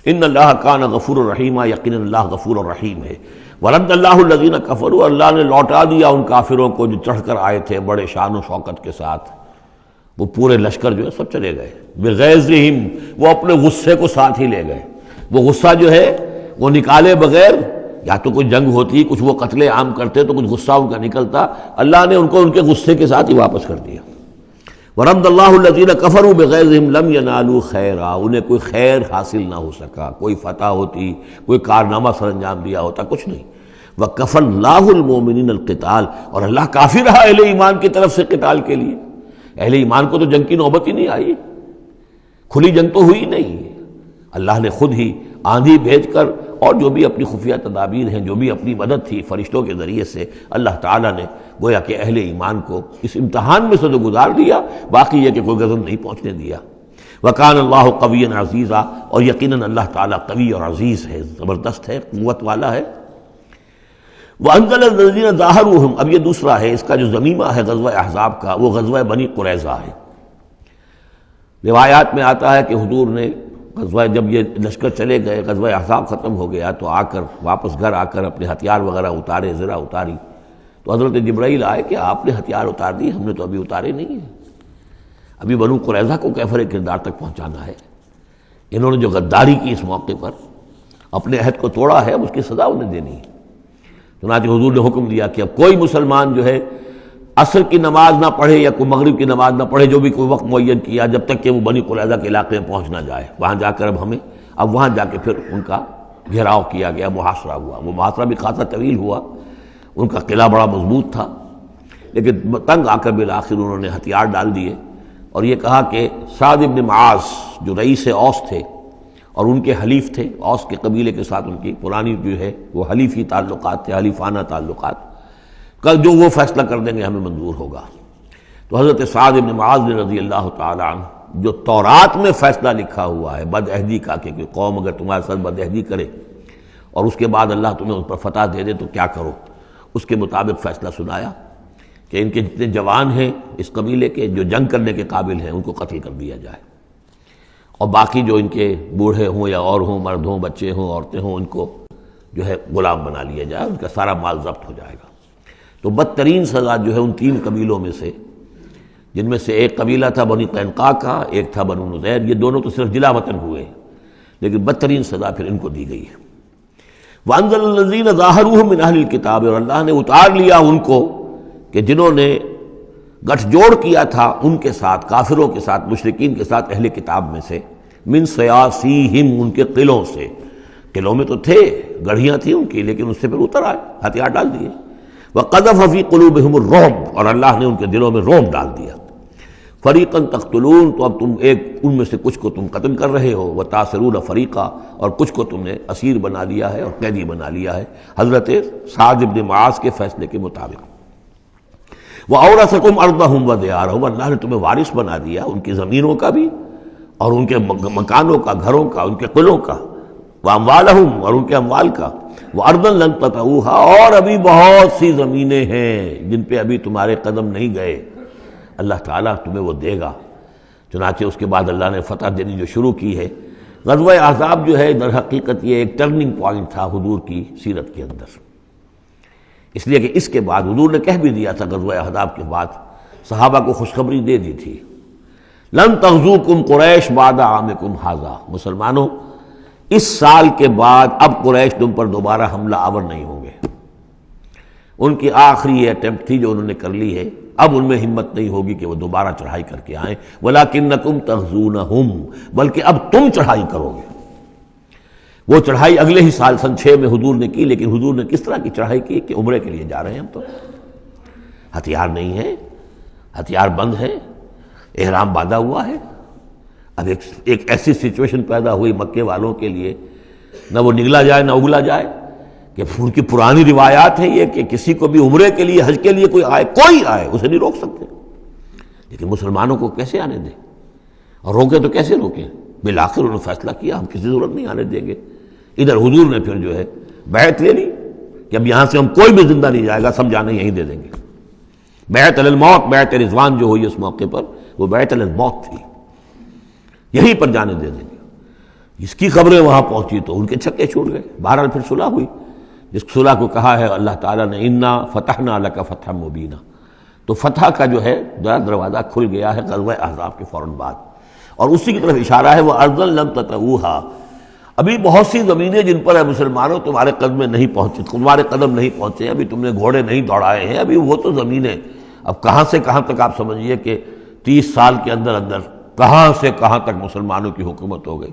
ان اللہ کان غفور الرحیم، یقینا اللہ غفور الرحیم ہے۔ ورد اللہ الذین کفروا، اللہ نے لوٹا دیا ان کافروں کو جو چڑھ کر آئے تھے بڑے شان و شوکت کے ساتھ، وہ پورے لشکر جو ہے سب چلے گئے، بغیظہم، وہ اپنے غصے کو ساتھ ہی لے گئے۔ وہ غصہ جو ہے وہ نکالے بغیر، یا تو کوئی جنگ ہوتی، کچھ وہ قتل عام کرتے تو کچھ غصہ ان کا نکلتا، اللہ نے ان کو ان کے غصے کے ساتھ ہی واپس کر دیا۔ ورد اللہ الذین کفروا بغیظہم لم ینالوا خیرا، انہیں کوئی خیر حاصل نہ ہو سکا، کوئی فتح ہوتی، کوئی کارنامہ سر انجام دیا ہوتا، کچھ نہیں۔ وکفى اللہ المؤمنین القتال، اور اللہ کافی رہا اہل ایمان کی طرف سے قتال کے لیے۔ اہل ایمان کو تو جنگ کی نوبت ہی نہیں آئی، کھلی جنگ تو ہوئی نہیں، اللہ نے خود ہی آندھی بھیج کر اور جو بھی اپنی خفیہ تدابیر ہیں، جو بھی اپنی مدد تھی فرشتوں کے ذریعے سے، اللہ تعالیٰ نے گویا کہ اہل ایمان کو اس امتحان میں سے تو گزار دیا، باقی یہ کہ کوئی غضب نہیں پہنچنے دیا۔ وکان اللہ قویا عزیزا، اور یقیناً اللہ تعالیٰ قوی اور عزیز ہے، زبردست ہے، قوت والا ہے۔ وانزل الذین ظاہروہم، اب یہ دوسرا ہے، اس کا جو ضمیمہ ہے غزوہ احزاب کا، وہ غزوہ بنی قریظہ ہے۔ روایات میں آتا ہے کہ حضور نے غزوہ، جب یہ لشکر چلے گئے، غزوہ احزاب ختم ہو گیا، تو آ کر واپس گھر آ کر اپنے ہتھیار وغیرہ اتارے، زرہ اتاری، تو حضرت جبرائیل آئے کہ آپ نے ہتھیار اتار دی، ہم نے تو ابھی اتارے نہیں ہیں، ابھی بنو قریظہ کو کیفر کردار تک پہنچانا ہے۔ انہوں نے جو غداری کی اس موقع پر، اپنے عہد کو توڑا ہے، اس کی سزا انہیں دینی ہے۔ چنانچہ حضور نے حکم دیا کہ اب کوئی مسلمان جو ہے عصر کی نماز نہ پڑھے یا کوئی مغرب کی نماز نہ پڑھے، جو بھی کوئی وقت معین کیا، جب تک کہ وہ بنی قریظہ کے علاقے میں پہنچ نہ جائے۔ وہاں جا کر اب وہاں جا کے پھر ان کا گھیراؤ کیا گیا، محاصرہ ہوا۔ وہ محاصرہ بھی خاصا طویل ہوا، ان کا قلعہ بڑا مضبوط تھا، لیکن تنگ آ کر بالآخر انہوں نے ہتھیار ڈال دیے، اور یہ کہا کہ سعد بن معاذ جو رئیس اوس تھے اور ان کے حلیف تھے، اوس کے قبیلے کے ساتھ ان کی پرانی جو ہے وہ حلیفی تعلقات تھے، حلیفانہ تعلقات، کل جو وہ فیصلہ کر دیں گے ہمیں منظور ہوگا۔ تو حضرت سعد بن معاذ رضی اللہ تعالی عنہ، جو تورات میں فیصلہ لکھا ہوا ہے بد عہدی کا، کہ قوم اگر تمہارے ساتھ بد عہدی کرے اور اس کے بعد اللہ تمہیں اس پر فتح دے دے تو کیا کرو، اس کے مطابق فیصلہ سنایا کہ ان کے جتنے جوان ہیں اس قبیلے کے، جو جنگ کرنے کے قابل ہیں، ان کو قتل کر دیا جائے، اور باقی جو ان کے بوڑھے ہوں یا اور ہوں، مرد ہوں، بچے ہوں، عورتیں ہوں، ان کو جو ہے غلام بنا لیا جائے، ان کا سارا مال ضبط ہو جائے گا۔ تو بدترین سزا جو ہے ان تین قبیلوں میں سے، جن میں سے ایک قبیلہ تھا بنی قینقاع کا، ایک تھا بنو نذیر، یہ دونوں تو صرف جلا وطن ہوئے ہیں، لیکن بدترین سزا پھر ان کو دی گئی ہے۔ وانزل الذین ظاہروہم من اہل الکتاب، اور اللہ نے اتار لیا ان کو کہ جنہوں نے گٹھ جوڑ کیا تھا ان کے ساتھ، کافروں کے ساتھ، مشرکین کے ساتھ، اہل کتاب میں سے، من سیاسیہم، ان کے قلعوں سے، قلعوں میں تو تھے، گڑھیاں تھیں ان کی، لیکن اس سے پھر اتر آئے، ہتھیار ڈال دیے۔ وقذف فی قلوبہم الرعب، اور اللہ نے ان کے دلوں میں رعب ڈال دیا۔ فریقا تقتلون، تو اب تم ایک ان میں سے کچھ کو تم قتل کر رہے ہو، وتاسرون فریقا، اور کچھ کو تم نے اسیر بنا لیا ہے اور قیدی بنا لیا ہے، حضرت سعد بن معاذ کے فیصلے کے مطابق۔ وَأَوْرَثَكُمْ أَرْضَهُمْ وَدِيَارَهُمْ، اللہ نے تمہیں وارث بنا دیا ان کی زمینوں کا بھی، اور ان کے مکانوں کا، گھروں کا، ان کے قلعوں کا، وَأَمْوَالَهُمْ، اور ان کے اموال کا، وَأَرْضًا لَّن تَطَئُوهَا، اور ابھی بہت سی زمینیں ہیں جن پہ ابھی تمہارے قدم نہیں گئے، اللہ تعالیٰ تمہیں وہ دے گا۔ چنانچہ اس کے بعد اللہ نے فتح دینی جو شروع کی ہے۔ غزوہ احزاب جو ہے در حقیقت یہ ایک ٹرننگ پوائنٹ تھا حضور کی سیرت کے اندر، اس لیے کہ اس کے بعد حضور نے کہہ بھی دیا تھا، غزوہ احزاب کے بعد صحابہ کو خوشخبری دے دی تھی، لن تغزوکم قریش بعد عامکم ھذا، مسلمانوں اس سال کے بعد اب قریش تم پر دوبارہ حملہ آور نہیں ہوں گے۔ ان کی آخری اٹیمپٹ تھی جو انہوں نے کر لی ہے، اب ان میں ہمت نہیں ہوگی کہ وہ دوبارہ چڑھائی کر کے آئیں، ولکنکم تغزونہم، بلکہ اب تم چڑھائی کرو گے۔ وہ چڑھائی اگلے ہی سال سن 6 میں حضور نے کی، لیکن حضور نے کس طرح کی چڑھائی کی کہ عمرے کے لیے جا رہے ہیں ہم، تو ہتھیار نہیں ہے، ہتھیار بند ہے، احرام باندھا ہوا ہے۔ اب ایک ایسی سچویشن پیدا ہوئی مکے والوں کے لیے، نہ وہ نگلا جائے نہ اگلا جائے، کہ ان کی پرانی روایات ہیں یہ کہ کسی کو بھی عمرے کے لیے، حج کے لیے کوئی آئے اسے نہیں روک سکتے، لیکن مسلمانوں کو کیسے آنے دیں، اور روکے تو کیسے روکیں؟ بالآخر انہوں نے فیصلہ کیا ہم کسی ضرورت نہیں آنے دیں گے۔ ادھر حضور نے پھر جو ہے بیعت لے لی کہ اب یہاں سے ہم کوئی بھی زندہ نہیں جائے گا، سب جانے یہیں دے دیں گے۔ بیعت علی الموت، بیعت رضوان جو ہوئی اس موقع پر، وہ بیعت علی الموت تھی، یہیں پر جانے دے دیں گے۔ جس کی خبریں وہاں پہنچی تو ان کے چھکے چھوٹ گئے۔ بہرحال پھر صلح ہوئی، جس صلح کو کہا ہے اللہ تعالیٰ نے انا فتحنا لک فتحا مبینا، تو فتح کا جو ہے دروازہ کھل گیا ہے غزوہ احزاب کے فوراً بعد، اور اسی کی طرف اشارہ ہے وہ ارضا لم تطئوہا، ابھی بہت سی زمینیں جن پر مسلمانوں تمہارے قدم نہیں پہنچے، ابھی تم نے گھوڑے نہیں دوڑائے ہیں، ابھی وہ تو زمینیں، اب کہاں سے کہاں تک آپ سمجھیے کہ 30 سال کے اندر کہاں سے کہاں تک مسلمانوں کی حکومت ہو گئی،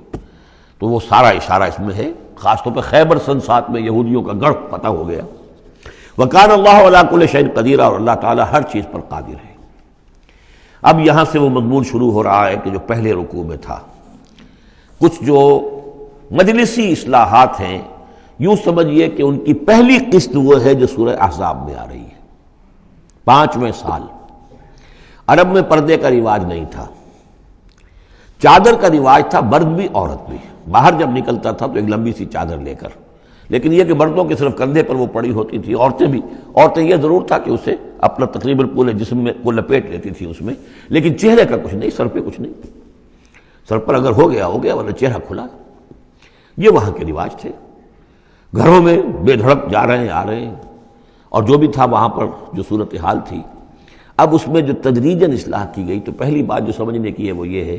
تو وہ سارا اشارہ اس میں ہے، خاص طور پہ خیبر سن 7 میں یہودیوں کا گڑھ فتح ہو گیا۔ وَكَانَ اللَّهُ عَلَىٰ كُلِّ شَيْءٍ قَدِيرًا، اور اللہ تعالیٰ ہر چیز پر قادر ہے۔ اب یہاں سے وہ مضمون شروع ہو رہا ہے کہ جو پہلے رکوع میں تھا، کچھ جو مجلسی اصلاحات ہیں، یوں سمجھیے کہ ان کی پہلی قسط وہ ہے جو سورہ احزاب میں آ رہی ہے۔ 5ویں سال عرب میں پردے کا رواج نہیں تھا، چادر کا رواج تھا، مرد بھی عورت بھی، باہر جب نکلتا تھا تو ایک لمبی سی چادر لے کر، لیکن یہ کہ مردوں کے صرف کندھے پر وہ پڑی ہوتی تھی، عورتیں بھی، عورتیں یہ ضرور تھا کہ اسے اپنا تقریباً پورے جسم میں وہ لپیٹ لیتی تھی اس میں، لیکن چہرے کا کچھ نہیں، سر پہ کچھ نہیں، سر پر اگر ہو گیا ورنہ چہرہ کھلا۔ یہ وہاں کے رواج تھے، گھروں میں بے دھڑک جا رہے ہیں آ رہے ہیں، اور جو بھی تھا وہاں پر جو صورتحال تھی۔ اب اس میں جو تدریجاً اصلاح کی گئی، تو پہلی بات جو سمجھنے کی ہے وہ یہ ہے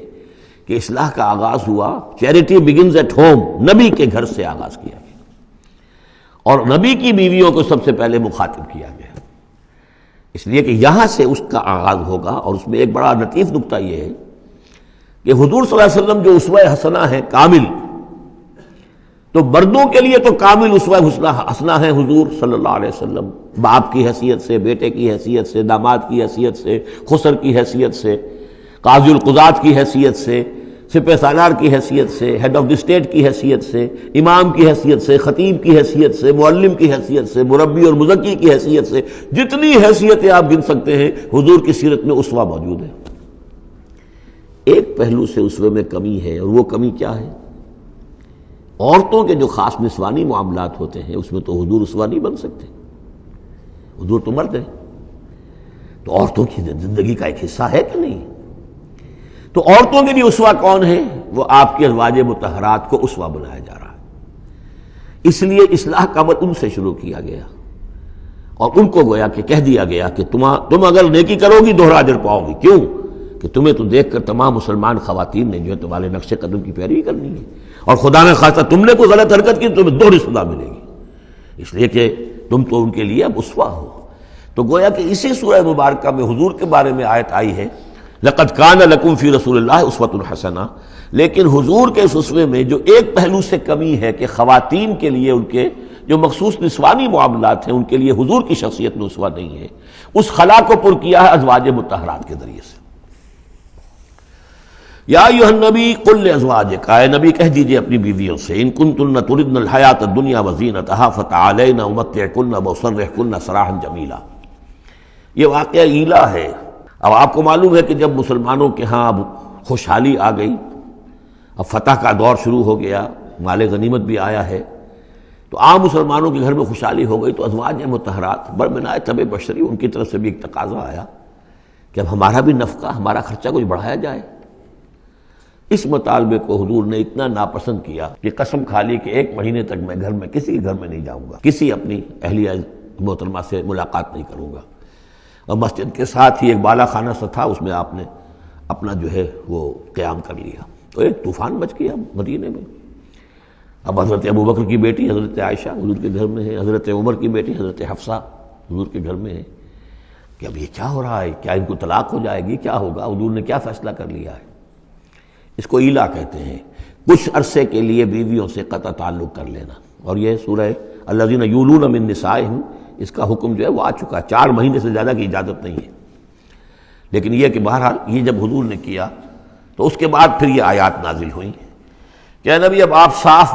کہ اصلاح کا آغاز ہوا، چیریٹی بگنز ایٹ ہوم، نبی کے گھر سے آغاز کیا گیا، اور نبی کی بیویوں کو سب سے پہلے مخاطب کیا گیا، اس لیے کہ یہاں سے اس کا آغاز ہوگا۔ اور اس میں ایک بڑا لطیف نکتہ یہ ہے کہ حضور صلی اللہ علیہ وسلم جو اسوہ حسنہ ہے کامل، تو مردوں کے لیے تو کامل اسوہ حسنہ ہے حضور صلی اللہ علیہ وسلم، باپ کی حیثیت سے، بیٹے کی حیثیت سے، داماد کی حیثیت سے، خسر کی حیثیت سے، قاضی القضات کی حیثیت سے، سپہ سالار کی حیثیت سے، ہیڈ آف دی اسٹیٹ کی حیثیت سے، امام کی حیثیت سے، خطیب کی حیثیت سے، معلم کی حیثیت سے، مربی اور مزکی کی حیثیت سے، جتنی حیثیتیں آپ گن سکتے ہیں حضور کی سیرت میں اسوہ موجود ہے۔ ایک پہلو سے اسوے میں کمی ہے، اور وہ کمی کیا ہے؟ عورتوں کے جو خاص نسوانی معاملات ہوتے ہیں اس میں تو حضور اسوہ نہیں بن سکتے، حضور تو مرد ہے، تو عورتوں کی زندگی کا ایک حصہ ہے کہ نہیں؟ تو عورتوں کے لیے اسوہ کون ہے؟ وہ آپ کے ازواج مطہرات کو اسوہ بنایا جا رہا ہے، اس لیے اصلاح کا عمل ان سے شروع کیا گیا، اور ان کو گویا کہ کہہ دیا گیا کہ تم اگر نیکی کرو گی دوہرا اجر پاؤ گی، کیوں کہ تمہیں تو دیکھ کر تمام مسلمان خواتین نے جو ہے تمہارے نقش قدم کی پیروی کرنی ہے، اور خدا نہ خواستہ تم نے کوئی غلط حرکت کی تو تمہیں دوہری سزا ملے گی، اس لیے کہ تم تو ان کے لیے اب اسوہ ہو۔ تو گویا کہ اسی سورہ مبارکہ میں حضور کے بارے میں آیت آئی ہے لَقَدْ كَانَ لَكُمْ فِي رَسُولِ اللَّهِ أُسْوَةٌ حَسَنَةٌ، لیکن حضور کے اس اسوے میں جو ایک پہلو سے کمی ہے کہ خواتین کے لیے ان کے جو مخصوص نسوانی معاملات ہیں ان کے لیے حضور کی شخصیت میں اسوہ نہیں ہے، اس خلا کو پر کیا ہے ازواج مطہرات کے ذریعے سے۔ یا ایھا النبی قل لازواجک، اے نبی کہہ دیجئے اپنی بیویوں سے، ان کنتن تردن الحیاۃ الدنیا وزینتہا فتعالین امتعکن واسرحکن سراحا جمیلا۔ یہ واقعہ ایلا ہے۔ اب آپ کو معلوم ہے کہ جب مسلمانوں کے ہاں اب خوشحالی آ گئی، اب فتح کا دور شروع ہو گیا، مال غنیمت بھی آیا ہے، تو عام مسلمانوں کے گھر میں خوشحالی ہو گئی، تو ازواج مطہرات برمنائے طب بشری ان کی طرف سے بھی ایک تقاضا آیا کہ اب ہمارا بھی نفقہ، ہمارا خرچہ کچھ بڑھایا جائے۔ اس مطالبے کو حضور نے اتنا ناپسند کیا کہ قسم کھا لی کہ 1 مہینے تک میں گھر میں کسی گھر میں نہیں جاؤں گا، کسی اپنی اہلیہ محترمہ سے ملاقات نہیں کروں گا۔ اور مسجد کے ساتھ ہی ایک بالا خانہ سا تھا، اس میں آپ نے اپنا جو ہے وہ قیام کر لیا، تو ایک طوفان مچ گیا مدینے میں۔ اب حضرت ابوبکر کی بیٹی حضرت عائشہ حضور کے گھر میں ہے، حضرت عمر کی بیٹی حضرت حفصہ حضور کے گھر میں ہے، کہ اب یہ کیا ہو رہا ہے، کیا ان کو طلاق ہو جائے گی، کیا ہوگا، حضور نے کیا فیصلہ کر لیا ہے؟ اس کو ایلا کہتے ہیں، کچھ عرصے کے لیے بیویوں سے قطع تعلق کر لینا، اور یہ سورہ الذین یولون من نسائہم، اس کا حکم جو ہے وہ آ چکا، 4 مہینے سے زیادہ کی اجازت نہیں ہے۔ لیکن یہ کہ بہرحال یہ جب حضور نے کیا تو اس کے بعد پھر یہ آیات نازل ہوئیں کہ اے نبی اب آپ صاف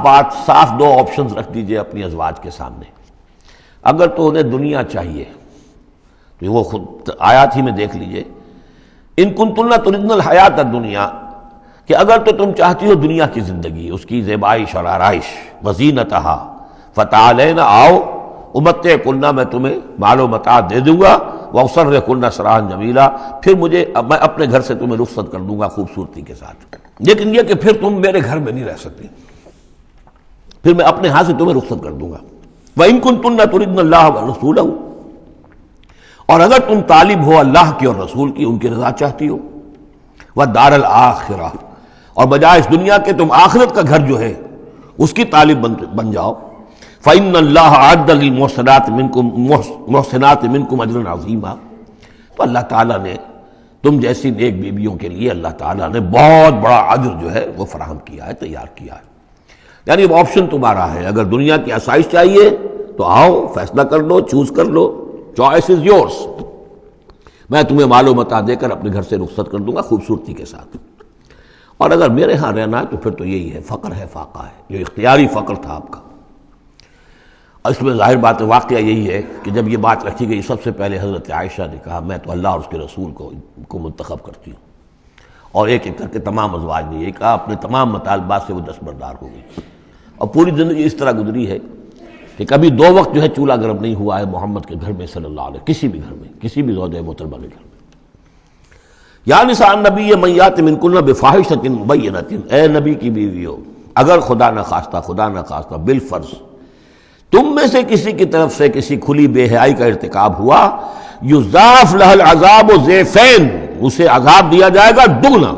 2 آپشنز رکھ دیجئے اپنی ازواج کے سامنے، اگر تو انہیں دنیا چاہیے تو وہ خود آیات ہی میں دیکھ لیجئے، ان کنتن تردن الحیات الدنیا، کہ اگر تو تم چاہتی ہو دنیا کی زندگی، اس کی زیبائش اور آرائش، وزینتہا فتعالین، آؤ امتعکن، میں تمہیں مال و متاع دے دوں گا، واسرحکن سراحا جمیلا، پھر میں اپنے گھر سے تمہیں رخصت کر دوں گا خوبصورتی کے ساتھ، لیکن یہ کہ پھر تم میرے گھر میں نہیں رہ سکتی، پھر میں اپنے ہاتھ سے تمہیں رخصت کر دوں گا۔ وَإِن كُنتُنَّ تُرِدْنَ اللَّهَ وَرَسُولَهُ، اور اگر تم طالب ہو اللہ کی اور رسول کی، ان کی رضا چاہتی ہو، وَالدَّارَ الْآخِرَةَ، اور بجائے اس دنیا کے تم آخرت کا گھر جو ہے اس کی طالب بن جاؤ، فَإِنَّ اللَّهَ أَعَدَّ لِلْمُحْسِنَاتِ مِنْكُمْ أَجْرًا عَظِيمًا، تو اللہ تعالیٰ نے تم جیسی نیک بیویوں کے لیے اللہ تعالیٰ نے بہت بڑا اجر جو ہے وہ فراہم کیا ہے، تیار کیا ہے۔ یعنی اب آپشن تمہارا ہے، اگر دنیا کی آسائش چاہیے تو آؤ، فیصلہ کر لو، چوز کر لو، چوائس از یورس، میں تمہیں مال و متاع دے کر اپنے گھر سے رخصت کر دوں گا خوبصورتی کے ساتھ، اور اگر میرے ہاں رہنا ہے تو پھر تو یہی ہے، فقر ہے، فاقہ ہے، جو اختیاری فقر تھا آپ کا۔ اس میں ظاہر بات واقعہ یہی ہے کہ جب یہ بات رکھی گئی، سب سے پہلے حضرت عائشہ نے کہا میں تو اللہ اور اس کے رسول کو منتخب کرتی ہوں، اور ایک ایک کر کے تمام ازواج نے یہ کہا، اپنے تمام مطالبات سے وہ دستبردار ہو گئی، اور پوری زندگی اس طرح گزری ہے کہ کبھی 2 وقت جو ہے چولہا گرم نہیں ہوا ہے محمد کے گھر میں صلی اللہ علیہ، کسی بھی گھر میں، کسی بھی زوجہ محترمہ کے گھر میں۔ یا نساء النبی من یات منکن بفاحشۃ مبینۃ، اے نبی کی بیویوں، اگر خدا نخواستہ بالفرض تم میں سے کسی کی طرف سے کسی کھلی بے حیائی کا ارتکاب ہوا، یضاعف لها العذاب ضعفین، اسے عذاب دیا جائے گا دگنا،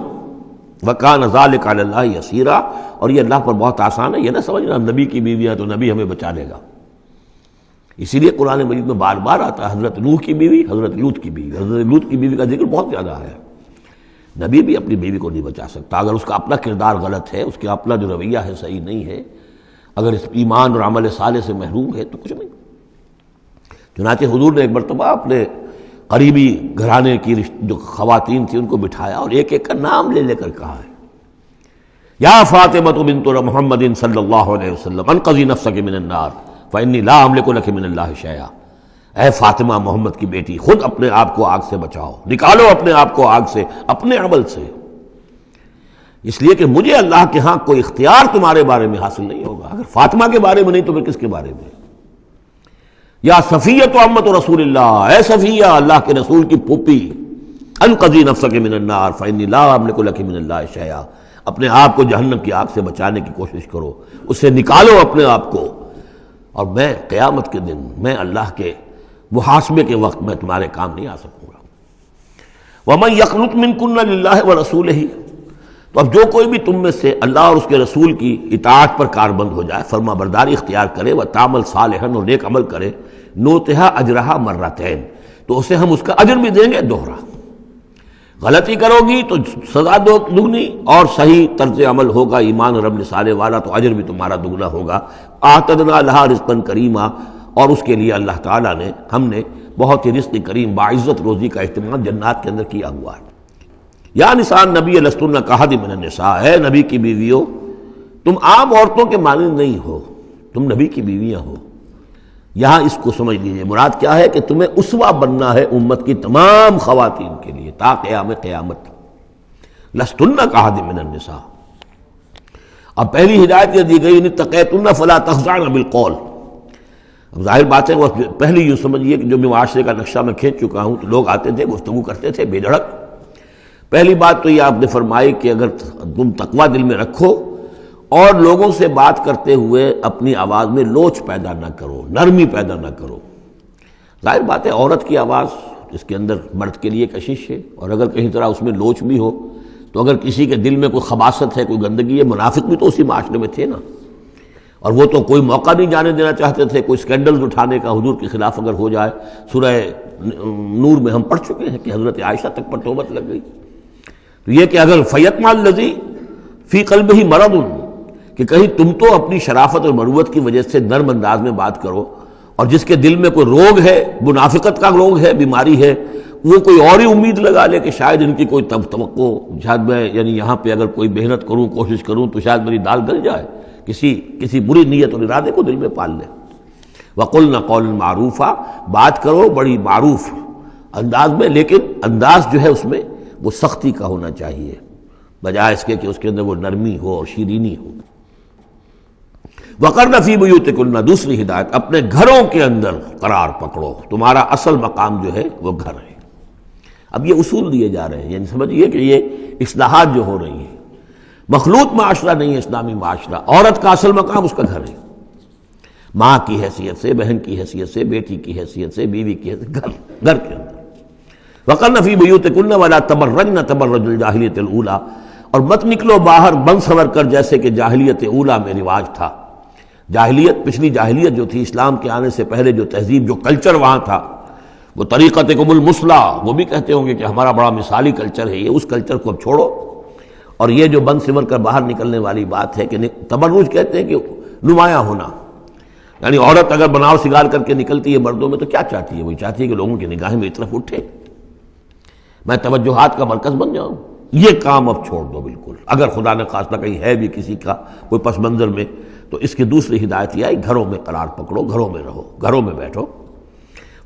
وکان ذلک علی اللہ یسیرا، اور یہ اللہ پر بہت آسان ہے۔ یہ نہ سمجھنا نبی کی بیویاں تو نبی ہمیں بچا لے گا، اسی لیے قرآن مجید میں بار بار آتا ہے حضرت نوح کی بیوی، حضرت لوط کی بیوی، حضرت لوط کی بیوی کا ذکر بہت زیادہ ہے۔ نبی بھی اپنی بیوی کو نہیں بچا سکتا، اگر اس کا اپنا کردار غلط ہے، اس کا اپنا جو رویہ ہے صحیح نہیں ہے، اگر اس ایمان اور عمل صالح سے محروم ہے تو کچھ نہیں۔ چنانچہ حضور نے ایک مرتبہ اپنے قریبی گھرانے کی جو خواتین تھیں ان کو بٹھایا اور ایک ایک کا نام لے لے کر کہا ہے، یا فاطمہ بنت محمد صلی اللہ علیہ وسلم انقذی نفسک من النار فانی لا املک لک من اللہ شیئا، اے فاطمہ محمد کی بیٹی، خود اپنے آپ کو آگ سے بچاؤ، نکالو اپنے آپ کو آگ سے اپنے عمل سے، اس لیے کہ مجھے اللہ کے ہاں کوئی اختیار تمہارے بارے میں حاصل نہیں ہوگا۔ اگر فاطمہ کے بارے میں نہیں تو پھر کس کے بارے میں؟ یا صفیہ امت رسول اللہ، اے صفیہ اللہ کے رسول کی پھوپھی، انقذی نفسک من النار فانی لا املک لک من اللہ شیئا، اپنے آپ کو جہنم کی آگ سے بچانے کی کوشش کرو، اس سے نکالو اپنے آپ کو، اور میں قیامت کے دن، میں اللہ کے محاسبے کے وقت میں تمہارے کام نہیں آ سکوں گا۔ وَمَن يَقْنُتْ مِنكُنَّ لِلَّهِ وَرَسُولِهِ، تو اب جو کوئی بھی تم میں سے اللہ اور اس کے رسول کی اطاعت پر کاربند ہو جائے، فرما برداری اختیار کرے، وَتَعْمَلْ صَالِحًا، اور نیک عمل کرے، نُؤْتِهَا أَجْرَهَا مَرَّتَيْن، تو اسے ہم اس کا اجر بھی دیں گے دوہرا۔ غلطی کرو گی تو سزا دگنی، اور صحیح طرز عمل ہوگا ایمان اور عمل صالح والا تو اجر بھی تمہارا دگنا ہوگا۔ اعتدنا لها رزقا کریما، اور اس کے لیے اللہ تعالیٰ نے، ہم نے بہت ہی رزق کریم باعزت روزی کا اہتمام جنات کے اندر کیا ہوا ہے۔ یا نساء النبی لستن کاحد من النساء، اے نبی کی بیویوں تم عام عورتوں کے مانند نہیں ہو، تم نبی کی بیویاں ہو۔ یہاں اس کو سمجھ لیجیے، مراد کیا ہے کہ تمہیں اسوہ بننا ہے امت کی تمام خواتین کے لیے تا قیامت۔ لستن کاحد من النساء، اب پہلی ہدایت یہ دی گئی ان اتقیتن فلا تخضعن بالقول۔ اب ظاہر بات ہے وہ پہلی یوں سمجھیے کہ جو بھی معاشرے کا نقشہ میں کھینچ چکا ہوں، تو لوگ آتے تھے گفتگو کرتے تھے بے دھڑک۔ پہلی بات تو یہ آپ نے فرمائی کہ اگر تم تقویٰ دل میں رکھو اور لوگوں سے بات کرتے ہوئے اپنی آواز میں لوچ پیدا نہ کرو، نرمی پیدا نہ کرو۔ ظاہر بات ہے عورت کی آواز اس کے اندر مرد کے لیے کشش ہے، اور اگر کہیں طرح اس میں لوچ بھی ہو تو اگر کسی کے دل میں کوئی خباثت ہے، کوئی گندگی ہے، منافق بھی تو اسی معاشرے میں تھے نا، اور وہ تو کوئی موقع نہیں جانے دینا چاہتے تھے کوئی اسکینڈلز اٹھانے کا حضور کے خلاف اگر ہو جائے۔ سورہ نور میں ہم پڑھ چکے ہیں کہ حضرت عائشہ تک پر توبت لگ گئی۔ تو یہ کہ اگر فیطمع الذی فی قلبہ مرض، کہ کہیں تم تو اپنی شرافت اور مروت کی وجہ سے نرم انداز میں بات کرو، اور جس کے دل میں کوئی روگ ہے، منافقت کا روگ ہے، بیماری ہے، وہ کوئی اور ہی امید لگا لے کہ شاید ان کی کوئی توقع، شاید میں یعنی یہاں پہ اگر کوئی محنت کروں، کوشش کروں تو شاید میری دال گل جائے، کسی بری نیت اور ارادے کو دل میں پال لے۔ وَقُلْنَ قَوْلًا مَعْرُوفًا، بات کرو بڑی معروف انداز میں، لیکن انداز جو ہے اس میں وہ سختی کا ہونا چاہیے، بجائے اس کے کہ اس کے اندر وہ نرمی ہو اور شیرینی ہو۔ وَقَرْنَ فِي بُيُوتِكُنَّ، دوسری ہدایت، اپنے گھروں کے اندر قرار پکڑو، تمہارا اصل مقام جو ہے وہ گھر ہے۔ اب یہ اصول دیے جا رہے ہیں، یعنی سمجھیے کہ یہ اصلاحات جو ہو رہی ہیں، مخلوط معاشرہ نہیں ہے اسلامی معاشرہ، عورت کا اصل مقام اس کا گھر ہے، ماں کی حیثیت سے، بہن کی حیثیت سے، بیٹی کی حیثیت سے، بیوی کی حیثیت، گھر کے اندر۔ وَقَرْنَ فِي بُيُوتِكُنَّ وَلَا تَبَرَّجْنَ تَبَرُّجَ الْجَاهِلِيَّةِ الْأُولَىٰ، اور مت نکلو باہر بن سنور کر جیسے کہ جاہلیت اولیٰ میں رواج تھا۔ جاہلیت، پچھلی جاہلیت جو تھی، اسلام کے آنے سے پہلے جو تہذیب، جو کلچر وہاں تھا، وہ طریقتکم المثلیٰ، وہ بھی کہتے ہوں گے کہ ہمارا بڑا مثالی کلچر ہے یہ، اس کلچر کو اب چھوڑو، اور یہ جو بند سمر کر باہر نکلنے والی بات ہے کہ تبرج کہتے ہیں کہ نمایاں ہونا، یعنی عورت اگر بناؤ سگار کر کے نکلتی ہے مردوں میں تو کیا چاہتی ہے؟ وہی چاہتی ہے کہ لوگوں کی نگاہیں میری طرف اٹھے، میں توجہات کا مرکز بن جاؤں۔ یہ کام اب چھوڑ دو بالکل، اگر خدا نے خواستہ کہیں ہے بھی کسی کا کوئی پس منظر میں، تو اس کی دوسری ہدایت یہ ہے گھروں میں قرار پکڑو، گھروں میں رہو، گھروں میں بیٹھو۔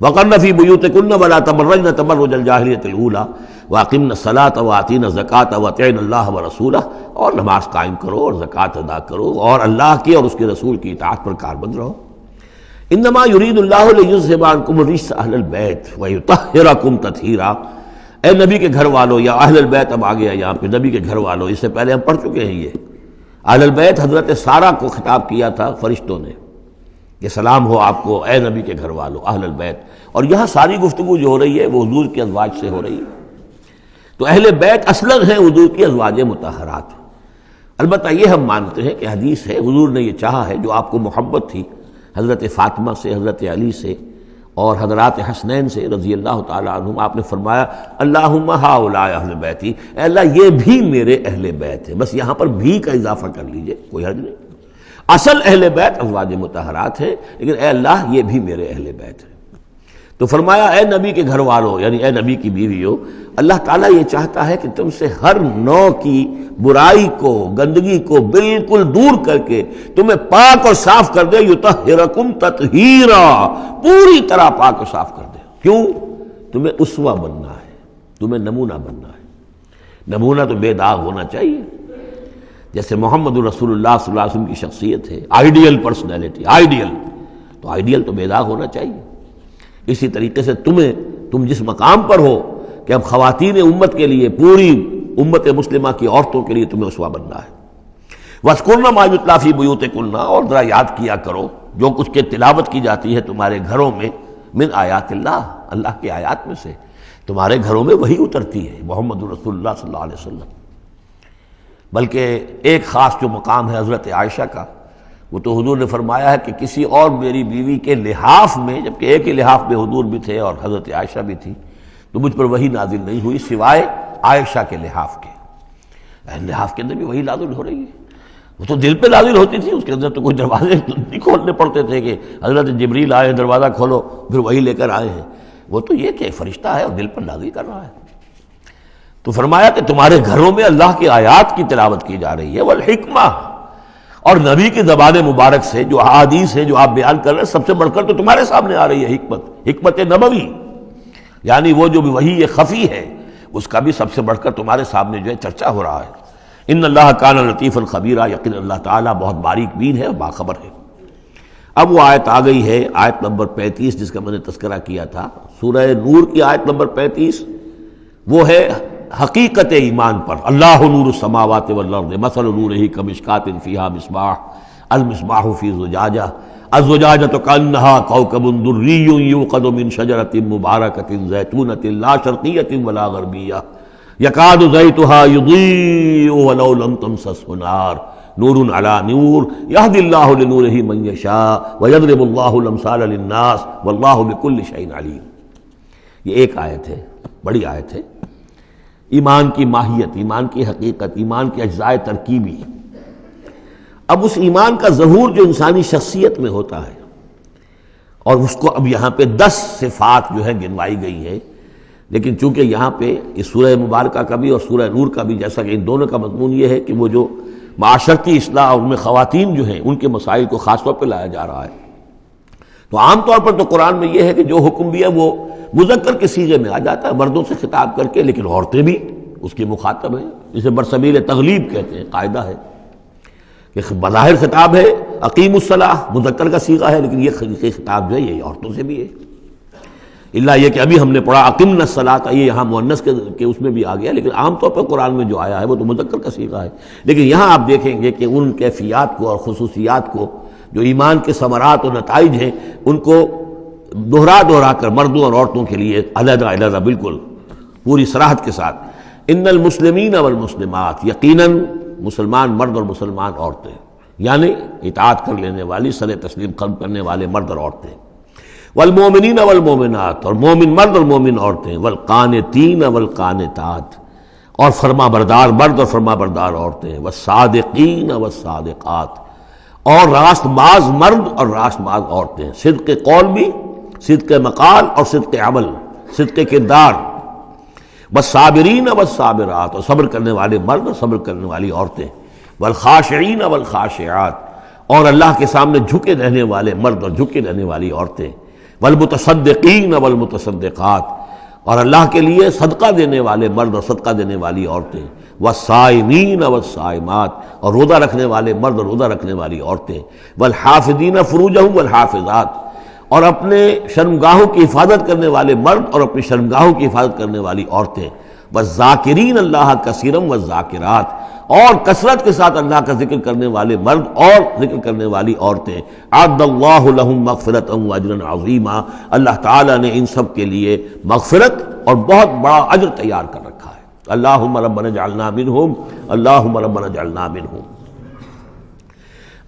وَقَرْنَ فِي بُيُوتِكُنَّ وَلَا تَبَرَّجْنَ تَبَرُّجَ الْجَاهِلِيَّةِ الْأُولَىٰ وَأَقِمْنَ الصَّلَاةَ وَآتِينَ الزَّكَاةَ وَأَطِعْنَ اللَّهَ وَرَسُولَهُ، اور نماز قائم کرو اور زکوٰۃ ادا کرو اور اللہ کی اور اس کے رسول کی اطاعت پر کاربند رہو۔ انما یرید اللہ لیذھب عنکم الرجس اہل البیت ویطہرکم تطہیرا۔ اے نبی کے گھر والوں، یا اہل البیت اب آ گیا یہاں پہ، نبی کے گھر والوں، اس سے پہلے ہم پڑھ چکے ہیں یہ اہل البیت حضرت سارہ کو خطاب کیا تھا فرشتوں نے کہ سلام ہو آپ کو اے نبی کے گھر والوں اہل البیت، اور یہاں ساری گفتگو جو ہو رہی ہے وہ حضور کے ازواج سے ہو رہی ہے۔ تو اہل بیت اصلاً ہیں حضور کی ازواج مطہرات۔ البتہ یہ ہم مانتے ہیں کہ حدیث ہے حضور نے یہ چاہا ہے، جو آپ کو محبت تھی حضرت فاطمہ سے، حضرت علی سے اور حضرات حسنین سے رضی اللہ تعالیٰ عنہم، آپ نے فرمایا اللہم ہؤلاء اہل بیتی، اے اللہ یہ بھی میرے اہل بیت ہیں۔ بس یہاں پر بھی کا اضافہ کر لیجئے، کوئی حرج نہیں۔ اصل اہل بیت ازواج مطہرات ہیں، لیکن اے اللہ یہ بھی میرے اہل بیت ہیں۔ تو فرمایا اے نبی کے گھر والوں، یعنی اے نبی کی بیویوں، اللہ تعالیٰ یہ چاہتا ہے کہ تم سے ہر نوع کی برائی کو، گندگی کو بالکل دور کر کے تمہیں پاک اور صاف کر دے، یطہرکم تطہیرا، پوری طرح پاک اور صاف کر دے۔ کیوں؟ تمہیں اسوہ بننا ہے، تمہیں نمونہ بننا ہے۔ نمونہ تو بے داغ ہونا چاہیے، جیسے محمد رسول اللہ صلی اللہ علیہ وسلم کی شخصیت ہے، آئیڈیل پرسنالٹی، آئیڈیل، تو آئیڈیل تو بے داغ ہونا چاہیے۔ اسی طریقے سے تم جس مقام پر ہو کہ اب خواتین امت کے لیے، پوری امت مسلمہ کی عورتوں کے لیے تمہیں اسوہ بننا ہے۔ وَاذْكُرْنَ مَا يُتْلَىٰ فِي بُيُوتِكُنَّ، اور ذرا یاد کیا کرو جو کچھ کے تلاوت کی جاتی ہے تمہارے گھروں میں، من آیات اللہ، اللہ کی آیات میں سے تمہارے گھروں میں وہی اترتی ہے، محمد رسول اللہ صلی اللہ علیہ وسلم۔ بلکہ ایک خاص جو مقام ہے حضرت عائشہ کا، وہ تو حضور نے فرمایا ہے کہ کسی اور میری بیوی کے لحاف میں، جبکہ ایک ہی لحاف میں حضور بھی تھے اور حضرت عائشہ بھی تھی، تو مجھ پر وہی نازل نہیں ہوئی سوائے عائشہ کے لحاف کے۔ لحاف کے اندر بھی وہی نازل ہو رہی ہے، وہ تو دل پہ نازل ہوتی تھی، اس کے اندر تو کوئی دروازے نہیں کھولنے پڑتے تھے کہ حضرت جبریل آئے دروازہ کھولو پھر وہی لے کر آئے ہیں۔ وہ تو یہ کہ فرشتہ ہے اور دل پر نازل کر رہا ہے۔ تو فرمایا کہ تمہارے گھروں میں اللہ کی آیات کی تلاوت کی جا رہی ہے، والحکمہ، اور نبی کی زبان مبارک سے جو احادیث ہے جو آپ بیان کر رہے ہیں، سب سے بڑھ کر تو تمہارے سامنے آ رہی ہے حکمت، حکمت نبوی، یعنی وہ جو وحی خفی ہے اس کا بھی سب سے بڑھ کر تمہارے سامنے جو ہے چرچا ہو رہا ہے۔ ان اللہ کان لطیفا خبیرا، یقین اللہ تعالیٰ بہت باریک بین ہے اور باخبر ہے۔ اب وہ آیت آ گئی ہے، آیت نمبر 35، جس کا میں نے تذکرہ کیا تھا، سورہ نور کی آیت نمبر 35، وہ ہے حقیقت ایمان پر۔ اللہ نور السماوات والارض مثل نورہ کمشکاۃ فیہا مصباح، المصباح فی زجاجہ، الزجاجۃ کأنہا کوکب دری یوقد من شجرۃ مبارکۃ زیتونۃ لا شرقیۃ ولا غربیہ یکاد زیتھا یضیء ولو لم تمسسہ نار نور علی نور یہدی اللہ لنورہ من یشاء ویضرب اللہ الامثال للناس واللہ بکل شیء علیم۔ یہ ایک آیت ہے، بڑی آیت ہے، ایمان کی ماہیت، ایمان کی حقیقت، ایمان کے اجزاء ترکیبی۔ اب اس ایمان کا ظہور جو انسانی شخصیت میں ہوتا ہے، اور اس کو اب یہاں پہ 10 صفات جو ہے گنوائی گئی ہیں، لیکن چونکہ یہاں پہ اس سورہ مبارکہ کا بھی اور سورہ نور کا بھی، جیسا کہ ان دونوں کا مضمون یہ ہے کہ وہ جو معاشرتی اصلاح، ان میں خواتین جو ہیں ان کے مسائل کو خاص طور پہ لایا جا رہا ہے، تو عام طور پر تو قرآن میں یہ ہے کہ جو حکم بھی ہے وہ مذکر کے صیغے میں آ جاتا ہے، مردوں سے خطاب کر کے، لیکن عورتیں بھی اس کی مخاطب ہیں، جسے برسبیل تغلیب کہتے ہیں، قاعدہ ہے کہ بظاہر خطاب ہے اقیم الصلاۃ، مذکر کا صیغہ ہے، لیکن یہ خطاب جو ہے یہ عورتوں سے بھی ہے، الا یہ کہ ابھی ہم نے پڑھا اقمنا الصلاۃ، یہ یہاں مؤنث کے اس میں بھی آ گیا، لیکن عام طور پر قرآن میں جو آیا ہے وہ تو مذکر کا صیغہ ہے۔ لیکن یہاں آپ دیکھیں گے کہ ان کیفیات کو اور خصوصیات کو، جو ایمان کے ثمرات اور نتائج ہیں، ان کو دہرا کر مردوں اور عورتوں کے لیے علیحدہ علیحدہ بالکل پوری صراحت کے ساتھ، ان المسلمین والمسلمات، یقیناً مسلمان مرد اور مسلمان عورتیں، یعنی اطاعت کر لینے والی، سر تسلیم قلم کرنے والے مرد اور عورتیں، والمومنین والمومنات، اور مومن مرد اور مومن عورتیں، والقانتین والقانتات، اور فرما بردار مرد اور فرما بردار عورتیں، والصادقین والصادقات، اور راست باز مرد اور راست باز عورتیں، صدق قول بھی، صدق مقال اور صدق عمل، صدق کردار، والصابرین والصابرات، اور صبر کرنے والے مرد اور صبر کرنے والی عورتیں، والخاشعین والخاشعات، اور اللہ کے سامنے جھکے رہنے والے مرد اور جھکے رہنے والی عورتیں، والمتصدقین والمتصدقات، اور اللہ کے لیے صدقہ دینے والے مرد اور صدقہ دینے والی عورتیں، والصائمین والصائمات، اور روزہ رکھنے والے مرد اور روزہ رکھنے والی عورتیں، والحافظین فروجہم والحافظات، اور اپنے شرمگاہوں کی حفاظت کرنے والے مرد اور اپنی شرمگاہوں کی حفاظت کرنے والی عورتیں، والذاکرین اللہ کثیرا والذاکرات، اور کثرت کے ساتھ اللہ کا ذکر کرنے والے مرد اور ذکر کرنے والی عورتیں، اعد اللہ لہم مغفرۃ واجرا عظیما، اللہ تعالیٰ نے ان سب کے لیے مغفرت اور بہت بڑا اجر تیار کر رکھا ہے۔ اللہم ربنا اجعلنا منہم، اللہم ربنا اجعلنا منہم۔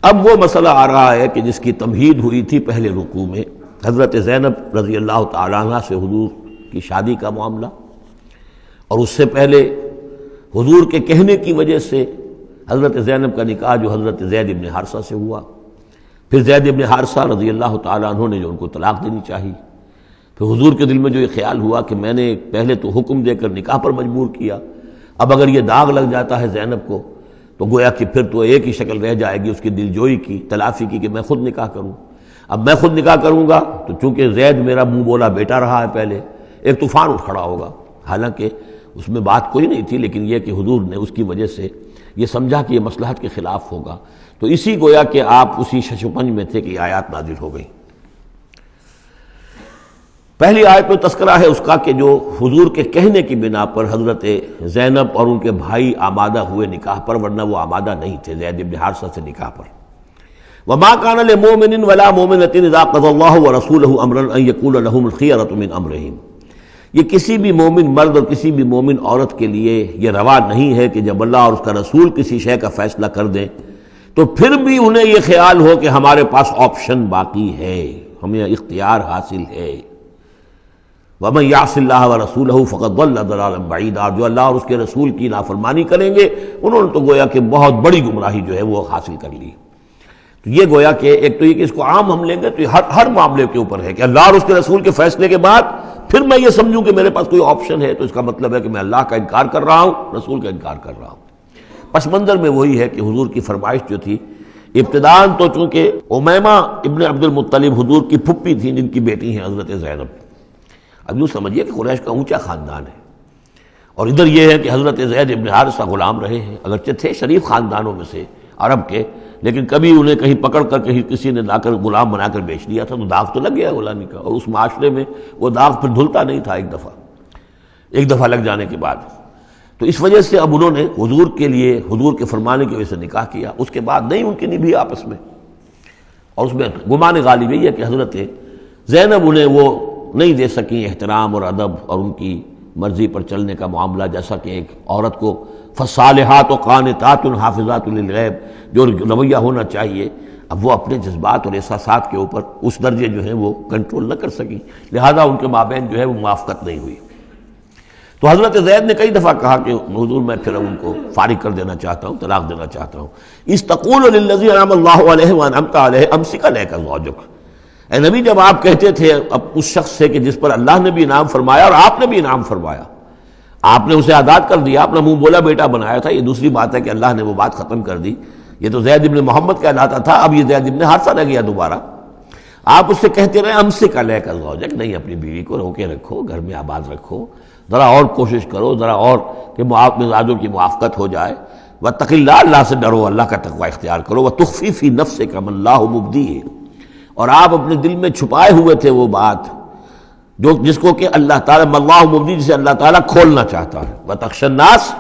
اب وہ مسئلہ آ رہا ہے کہ جس کی تمہید ہوئی تھی پہلے رکوع میں، حضرت زینب رضی اللہ تعالیٰ عنہ سے حضور کی شادی کا معاملہ، اور اس سے پہلے حضور کے کہنے کی وجہ سے حضرت زینب کا نکاح جو حضرت زید ابن حارثہ سے ہوا، پھر زید ابن حارثہ رضی اللہ تعالیٰ عنہ نے جو ان کو طلاق دینی چاہی، پھر حضور کے دل میں جو یہ خیال ہوا کہ میں نے پہلے تو حکم دے کر نکاح پر مجبور کیا، اب اگر یہ داغ لگ جاتا ہے زینب کو تو گویا کہ پھر تو ایک ہی شکل رہ جائے گی اس کی دل جوئی کی، تلافی کی، کہ میں خود نکاح کروں۔ اب میں خود نکاح کروں گا تو چونکہ زید میرا منہ بولا بیٹا رہا ہے پہلے، ایک طوفان اٹھ کھڑا ہوگا، حالانکہ اس میں بات کوئی نہیں تھی، لیکن یہ کہ حضور نے اس کی وجہ سے یہ سمجھا کہ یہ مصلحت کے خلاف ہوگا، تو اسی گویا کہ آپ اسی شش و پنج میں تھے کہ یہ آیات نازل ہو گئی۔ پہلی آیت میں تذکرہ ہے اس کا کہ جو حضور کے کہنے کی بنا پر حضرت زینب اور ان کے بھائی آمادہ ہوئے نکاح پر، ورنہ وہ آمادہ نہیں تھے زید بن حارثہ سے نکاح پر۔ وما كان لمؤمن ولا مؤمنة اذا قضى الله ورسوله امرا ان يكون لهم الخيرة من امرهم، یہ کسی بھی مومن مرد اور کسی بھی مومن عورت کے لیے یہ روا نہیں ہے کہ جب اللہ اور اس کا رسول کسی شے کا فیصلہ کر دیں تو پھر بھی انہیں یہ خیال ہو کہ ہمارے پاس آپشن باقی ہے، ہمیں اختیار حاصل ہے۔ وَمَن يَعْصِ اللَّهَ وَرَسُولَهُ فَقَدْ ضَلَّ ضَلَالًا بَعِيدًا، جو اللہ اور اس کے رسول کی نافرمانی کریں گے انہوں نے تو گویا کہ بہت بڑی گمراہی جو ہے وہ حاصل کر لی۔ تو یہ گویا کہ ایک تو یہ کہ اس کو عام ہم لیں گے تو یہ ہر معاملے کے اوپر ہے کہ اللہ اور اس کے رسول کے فیصلے کے بعد پھر میں یہ سمجھوں کہ میرے پاس کوئی آپشن ہے، تو اس کا مطلب ہے کہ میں اللہ کا انکار کر رہا ہوں، رسول کا انکار کر رہا ہوں۔ پس منظر میں وہی ہے کہ حضور کی فرمائش جو تھی ابتداءً تو چونکہ امیمہ ابن عبد المطلب حضور کی پھپھی تھیں جن کی بیٹی ہیں حضرت زینب، اب یوں سمجھیے کہ قریش کا اونچا خاندان ہے، اور ادھر یہ ہے کہ حضرت زید ابن حارثہ غلام رہے ہیں، اگرچہ تھے شریف خاندانوں میں سے عرب کے، لیکن کبھی انہیں کہیں پکڑ کر کہیں کسی نے لا کر غلام بنا کر بیچ دیا تھا تو داغ تو لگ گیا غلامی کا، اور اس معاشرے میں وہ داغ پھر دھلتا نہیں تھا ایک دفعہ لگ جانے کے بعد۔ تو اس وجہ سے اب انہوں نے حضور کے لیے، حضور کے فرمانے کی وجہ سے نکاح کیا، اس کے بعد نہیں ان کی نبھی آپس میں، اور اس میں گمان غالب یہ ہے کہ حضرت زینب انہیں وہ نہیں دے سکیں احترام اور ادب اور ان کی مرضی پر چلنے کا معاملہ، جیسا کہ ایک عورت کو فصالحات و قانتات حافظات للغیب جو رویہ ہونا چاہیے، اب وہ اپنے جذبات اور احساسات کے اوپر اس درجے جو ہیں وہ کنٹرول نہ کر سکی، لہذا ان کے مابین جو ہے وہ موافقت نہیں ہوئی۔ تو حضرت زید نے کئی دفعہ کہا کہ حضور میں پھر ان کو فارغ کر دینا چاہتا ہوں، طلاق دینا چاہتا ہوں۔ استقول للذی انعم اللہ علیہ وانعمت علیہ امسک علیک زوجک، اے نبی جب آپ کہتے تھے اب اس شخص سے کہ جس پر اللہ نے بھی انعام فرمایا اور آپ نے بھی انعام فرمایا، آپ نے اسے آزاد کر دیا، اپنا منہ بولا بیٹا بنایا تھا، یہ دوسری بات ہے کہ اللہ نے وہ بات ختم کر دی، یہ تو زید ابن محمد کہلاتا تھا، اب یہ زید ابن حارثہ رہ گیا دوبارہ۔ آپ اس سے کہتے رہے امسک علیک زوجک، نہیں اپنی بیوی کو روکے رکھو، گھر میں آباد رکھو، ذرا اور کوشش کرو، ذرا اور کہ مزاجوں کی موافقت ہو جائے۔ واتق اللہ، اللہ سے ڈرو، اللہ کا تقوی اختیار کرو۔ وتخفی فی نفسک ما اللہ مبدیہ، اور آپ اپنے دل میں چھپائے ہوئے تھے وہ بات جو جس کو کہ اللہ تعالیٰ اللہ مبدی، جسے اللہ تعالیٰ کھولنا چاہتا ہے۔ وتخشى الناس،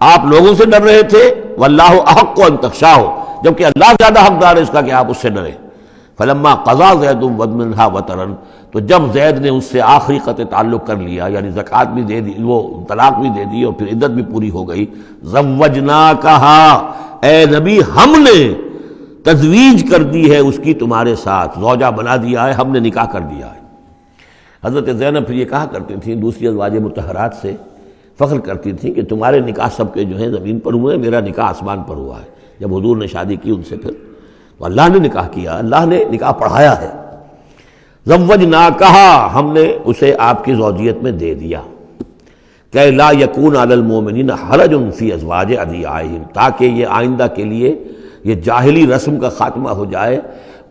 آپ لوگوں سے ڈر رہے تھے، واللہ احق ان تخشاہ، جبکہ اللہ زیادہ حقدار ہے اس کا کہ آپ اس سے ڈریں۔ فلما قضا زید منہا وطرا، تو جب زید نے اس سے آخری قطع تعلق کر لیا، یعنی زکوٰۃ بھی دے دی، وہ طلاق بھی دے دی اور پھر عدت بھی پوری ہو گئی، زوجناکہا، اے نبی ہم نے تزویج کر دی ہے اس کی تمہارے ساتھ، زوجہ بنا دیا ہے، ہم نے نکاح کر دیا ہے۔ حضرت زینب پھر یہ کہا کرتی تھیں، دوسری ازواج مطہرات سے فخر کرتی تھیں کہ تمہارے نکاح سب کے جو ہیں زمین پر ہوئے، میرا نکاح آسمان پر ہوا ہے۔ جب حضور نے شادی کی ان سے پھر تو اللہ نے نکاح کیا، اللہ نے نکاح پڑھایا ہے۔ زوجناکہا، ہم نے اسے آپ کی زوجیت میں دے دیا، کہ لا یکون علی المؤمنین حرج فی ازواج ادعیائہم، تاکہ یہ آئندہ کے لیے یہ جاہلی رسم کا خاتمہ ہو جائے،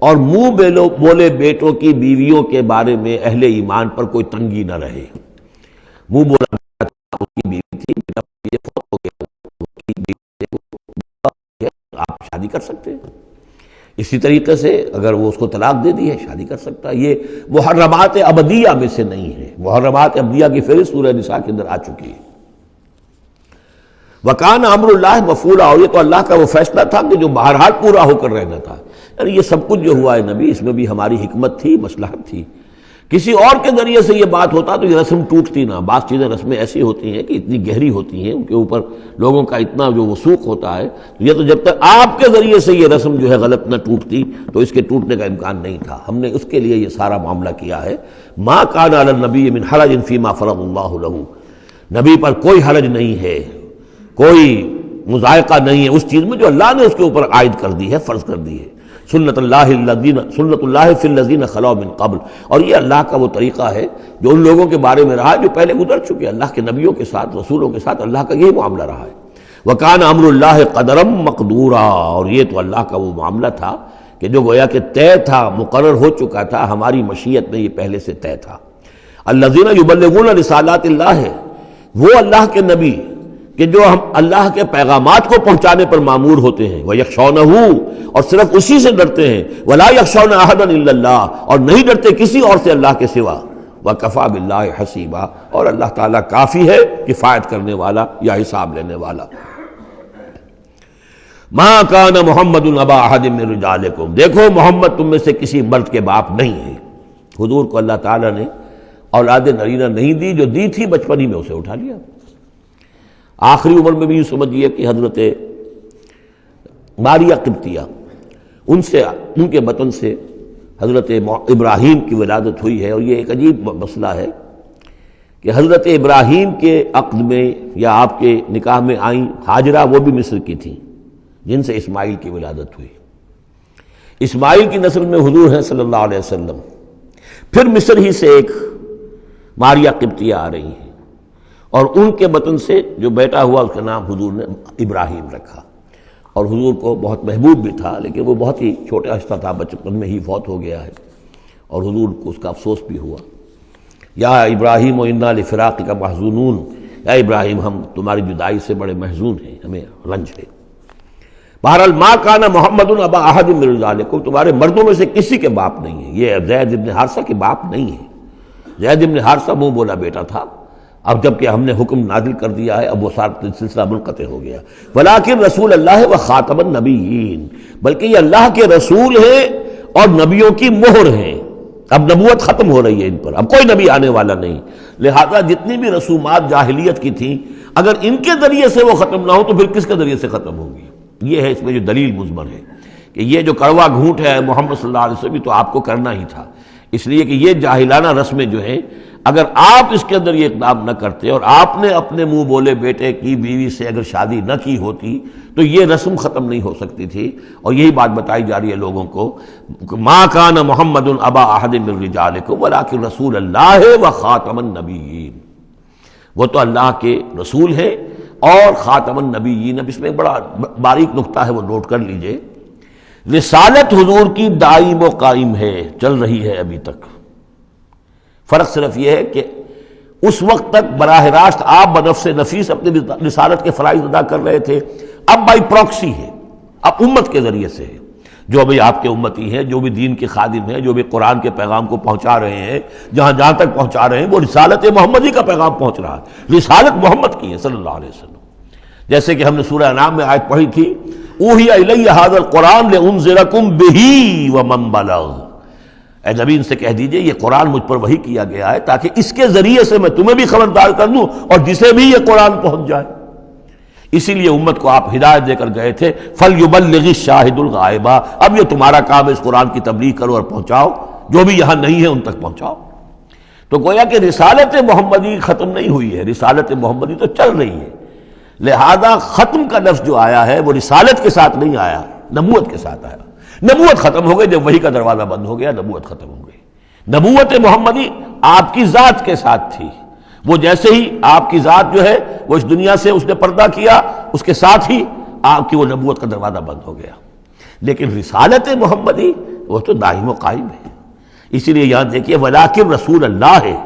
اور منہ بولے بیٹوں کی بیویوں کے بارے میں اہل ایمان پر کوئی تنگی نہ رہے. منہ بولا بیٹا تھا، اس کی بیوی تھی، بیٹا یہ فوت ہو گیا، اس کی بیوی سے آپ شادی کر سکتے ہیں. اسی طریقے سے اگر وہ اس کو طلاق دے دی ہے شادی کر سکتا ہے. یہ محرمات ابدیہ میں سے نہیں ہے. محرمات ابدیہ کی فہرست سورہ نساء کے اندر آ چکی ہے. وَكَانَ أَمْرُ اللَّهِ مَفْعُولًا، اور یہ تو اللہ کا وہ فیصلہ تھا کہ جو بہرحال پورا ہو کر رہنا تھا. یعنی یہ سب کچھ جو ہوا ہے نبی، اس میں بھی ہماری حکمت تھی، مصلحت تھی. کسی اور کے ذریعے سے یہ بات ہوتا تو یہ رسم ٹوٹتی نہ. بعض چیزیں رسمیں ایسی ہوتی ہیں کہ اتنی گہری ہوتی ہیں، ان کے اوپر لوگوں کا اتنا جو وثوق ہوتا ہے، یہ تو جب تک آپ کے ذریعے سے یہ رسم جو ہے غلط نہ ٹوٹتی تو اس کے ٹوٹنے کا امکان نہیں تھا. ہم نے اس کے لیے یہ سارا معاملہ کیا ہے. ما کان علی النبی من حرج فیما فرض اللہ لہ، نبی پر کوئی حرج نہیں ہے، کوئی مضائقہ نہیں ہے اس چیز میں جو اللہ نے اس کے اوپر عائد کر دی ہے، فرض کر دی ہے. سنت اللہ فی الذین خلو من قبل، اور یہ اللہ کا وہ طریقہ ہے جو ان لوگوں کے بارے میں رہا جو پہلے گزر چکے. اللہ کے نبیوں کے ساتھ، رسولوں کے ساتھ اللہ کا یہی معاملہ رہا ہے. وَكَانَ أَمْرُ اللَّهِ قَدَرًا مَقْدُورًا، اور یہ تو اللہ کا وہ معاملہ تھا کہ جو گویا کہ طے تھا، مقرر ہو چکا تھا، ہماری مشیت میں یہ پہلے سے طے تھا. الَّذِينَ يُبَلِّغُونَ رِسَالَاتِ اللَّهِ، وہ اللہ کے نبی کہ جو ہم اللہ کے پیغامات کو پہنچانے پر مامور ہوتے ہیں. وَيَخْشَوْنَهُ، اور صرف اسی سے ڈرتے ہیں. وَلَا يَخْشَوْنَ أَحَدًا إِلَّا اللَّهَ، اور نہیں ڈرتے کسی اور سے اللہ کے سوا. وَكَفَى بِاللَّهِ حَسِيبًا، اور اللہ تعالیٰ کافی ہے کفایت کرنے والا یا حساب لینے والا. مَا كَانَ مُحَمَّدٌ أَبَا أَحَدٍ مِّن رِجَالِكُمْ، دیکھو محمد تم میں سے کسی مرد کے باپ نہیں ہے. حضور کو اللہ تعالیٰ نے اولاد نرینہ نہیں دی، جو دی تھی بچپن ہی میں اسے اٹھا لیا. آخری عمر میں بھی یہ سمجھیے کہ حضرت ماریہ قبطیہ، ان کے بطن سے حضرت ابراہیم کی ولادت ہوئی ہے. اور یہ ایک عجیب مسئلہ ہے کہ حضرت ابراہیم کے عقد میں یا آپ کے نکاح میں آئیں ہاجرہ، وہ بھی مصر کی تھیں جن سے اسماعیل کی ولادت ہوئی. اسماعیل کی نسل میں حضور ہیں صلی اللہ علیہ وسلم. پھر مصر ہی سے ایک ماریہ قبطیہ آ رہی ہیں، اور ان کے بطن سے جو بیٹا ہوا اس کا نام حضور نے ابراہیم رکھا. اور حضور کو بہت محبوب بھی تھا، لیکن وہ بہت ہی چھوٹا ہستہ تھا، بچپن میں ہی فوت ہو گیا ہے، اور حضور کو اس کا افسوس بھی ہوا. یا ابراہیم انا لفراقک محزونون، یا ابراہیم ہم تمہاری جدائی سے بڑے محزون ہیں، ہمیں رنج ہے. بہرحال ما کان محمد ابا احد من رجالکم، تمہارے مردوں میں سے کسی کے باپ نہیں ہے. یہ زید ابن حارثہ کے باپ نہیں ہے. زید ابن حارثہ منہ بولا بیٹا تھا. اب جب کہ ہم نے حکم نازل کر دیا ہے اب وہ سارا سلسلہ منقطع ہو گیا. ولیکن رسول اللہ و خاتم النبیین، بلکہ یہ اللہ کے رسول ہیں اور نبیوں کی مہر ہیں. اب نبوت ختم ہو رہی ہے ان پر، اب کوئی نبی آنے والا نہیں. لہذا جتنی بھی رسومات جاہلیت کی تھیں اگر ان کے ذریعے سے وہ ختم نہ ہو تو پھر کس کے ذریعے سے ختم ہوگی. یہ ہے اس میں جو دلیل مضمر ہے کہ یہ جو کڑوا گھونٹ ہے محمد صلی اللہ علیہ وسلم تو آپ کو کرنا ہی تھا، اس لیے کہ یہ جاہلانہ رسمیں جو ہیں اگر آپ اس کے اندر یہ اقدام نہ کرتے اور آپ نے اپنے منہ بولے بیٹے کی بیوی سے اگر شادی نہ کی ہوتی تو یہ رسم ختم نہیں ہو سکتی تھی. اور یہی بات بتائی جا رہی ہے لوگوں کو، ما کان محمد ابا احد من رجالکم ولکن رسول اللہ و خاتم النبیین، وہ تو اللہ کے رسول ہیں اور خاتم النبیین. اب اس میں ایک بڑا باریک نقطہ ہے، وہ نوٹ کر لیجئے. رسالت حضور کی دائم و قائم ہے، چل رہی ہے ابھی تک. فرق صرف یہ ہے کہ اس وقت تک براہ راست آپ بنفس نفیس اپنی رسالت کے فرائض ادا کر رہے تھے، اب بائی پروکسی ہے، اب امت کے ذریعے سے ہے. جو بھی آپ کے امتی ہیں، جو بھی دین کے خادم ہیں، جو بھی قرآن کے پیغام کو پہنچا رہے ہیں، جہاں تک پہنچا رہے ہیں وہ رسالت محمدی کا پیغام پہنچ رہا ہے. رسالت محمد کی ہے صلی اللہ علیہ وسلم. جیسے کہ ہم نے سورہ انعام میں آیت پڑھی تھی، اوحی الی ھذا القرآن لانذرکم بہ ومن بلغ، اے نبی ان سے کہہ دیجئے یہ قرآن مجھ پر وحی کیا گیا ہے تاکہ اس کے ذریعے سے میں تمہیں بھی خبردار کر دوں اور جسے بھی یہ قرآن پہنچ جائے. اسی لیے امت کو آپ ہدایت دے کر گئے تھے، فَلْيُبَلِّغِ الشَّاهِدُ الْغَائِبَ، اب یہ تمہارا کام ہے اس قرآن کی تبلیغ کرو اور پہنچاؤ، جو بھی یہاں نہیں ہے ان تک پہنچاؤ. تو گویا کہ رسالت محمدی ختم نہیں ہوئی ہے، رسالت محمدی تو چل رہی ہے. لہذا ختم کا لفظ جو آیا ہے وہ رسالت کے ساتھ نہیں آیا، نبوت کے ساتھ آیا. نبوت ختم ہو گئی جب وحی کا دروازہ بند ہو گیا، نبوت ختم ہو گئی. نبوت محمدی آپ کی ذات کے ساتھ تھی، وہ جیسے ہی آپ کی ذات جو ہے وہ اس دنیا سے اس نے پردہ کیا، اس کے ساتھ ہی آپ کی وہ نبوت کا دروازہ بند ہو گیا. لیکن رسالت محمدی وہ تو دائم و قائم ہے. اسی لیے یہاں دیکھیے ولیکن رسول اللہ ہے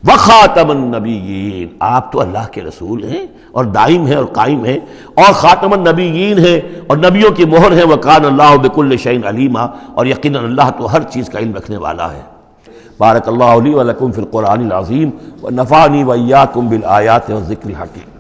وخاتم النبیین، آپ تو اللہ کے رسول ہیں اور دائم ہیں اور قائم ہیں، اور خاتم النبیین ہیں اور نبیوں کی مہر ہیں. وکان اللہ بکل شیء علیما، اور یقیناً اللہ تو ہر چیز کا علم رکھنے والا ہے. بارک اللہ لی ولکم فی القرآن العظیم ونفعنی وإیاکم بالآیات والذکر الحکیم.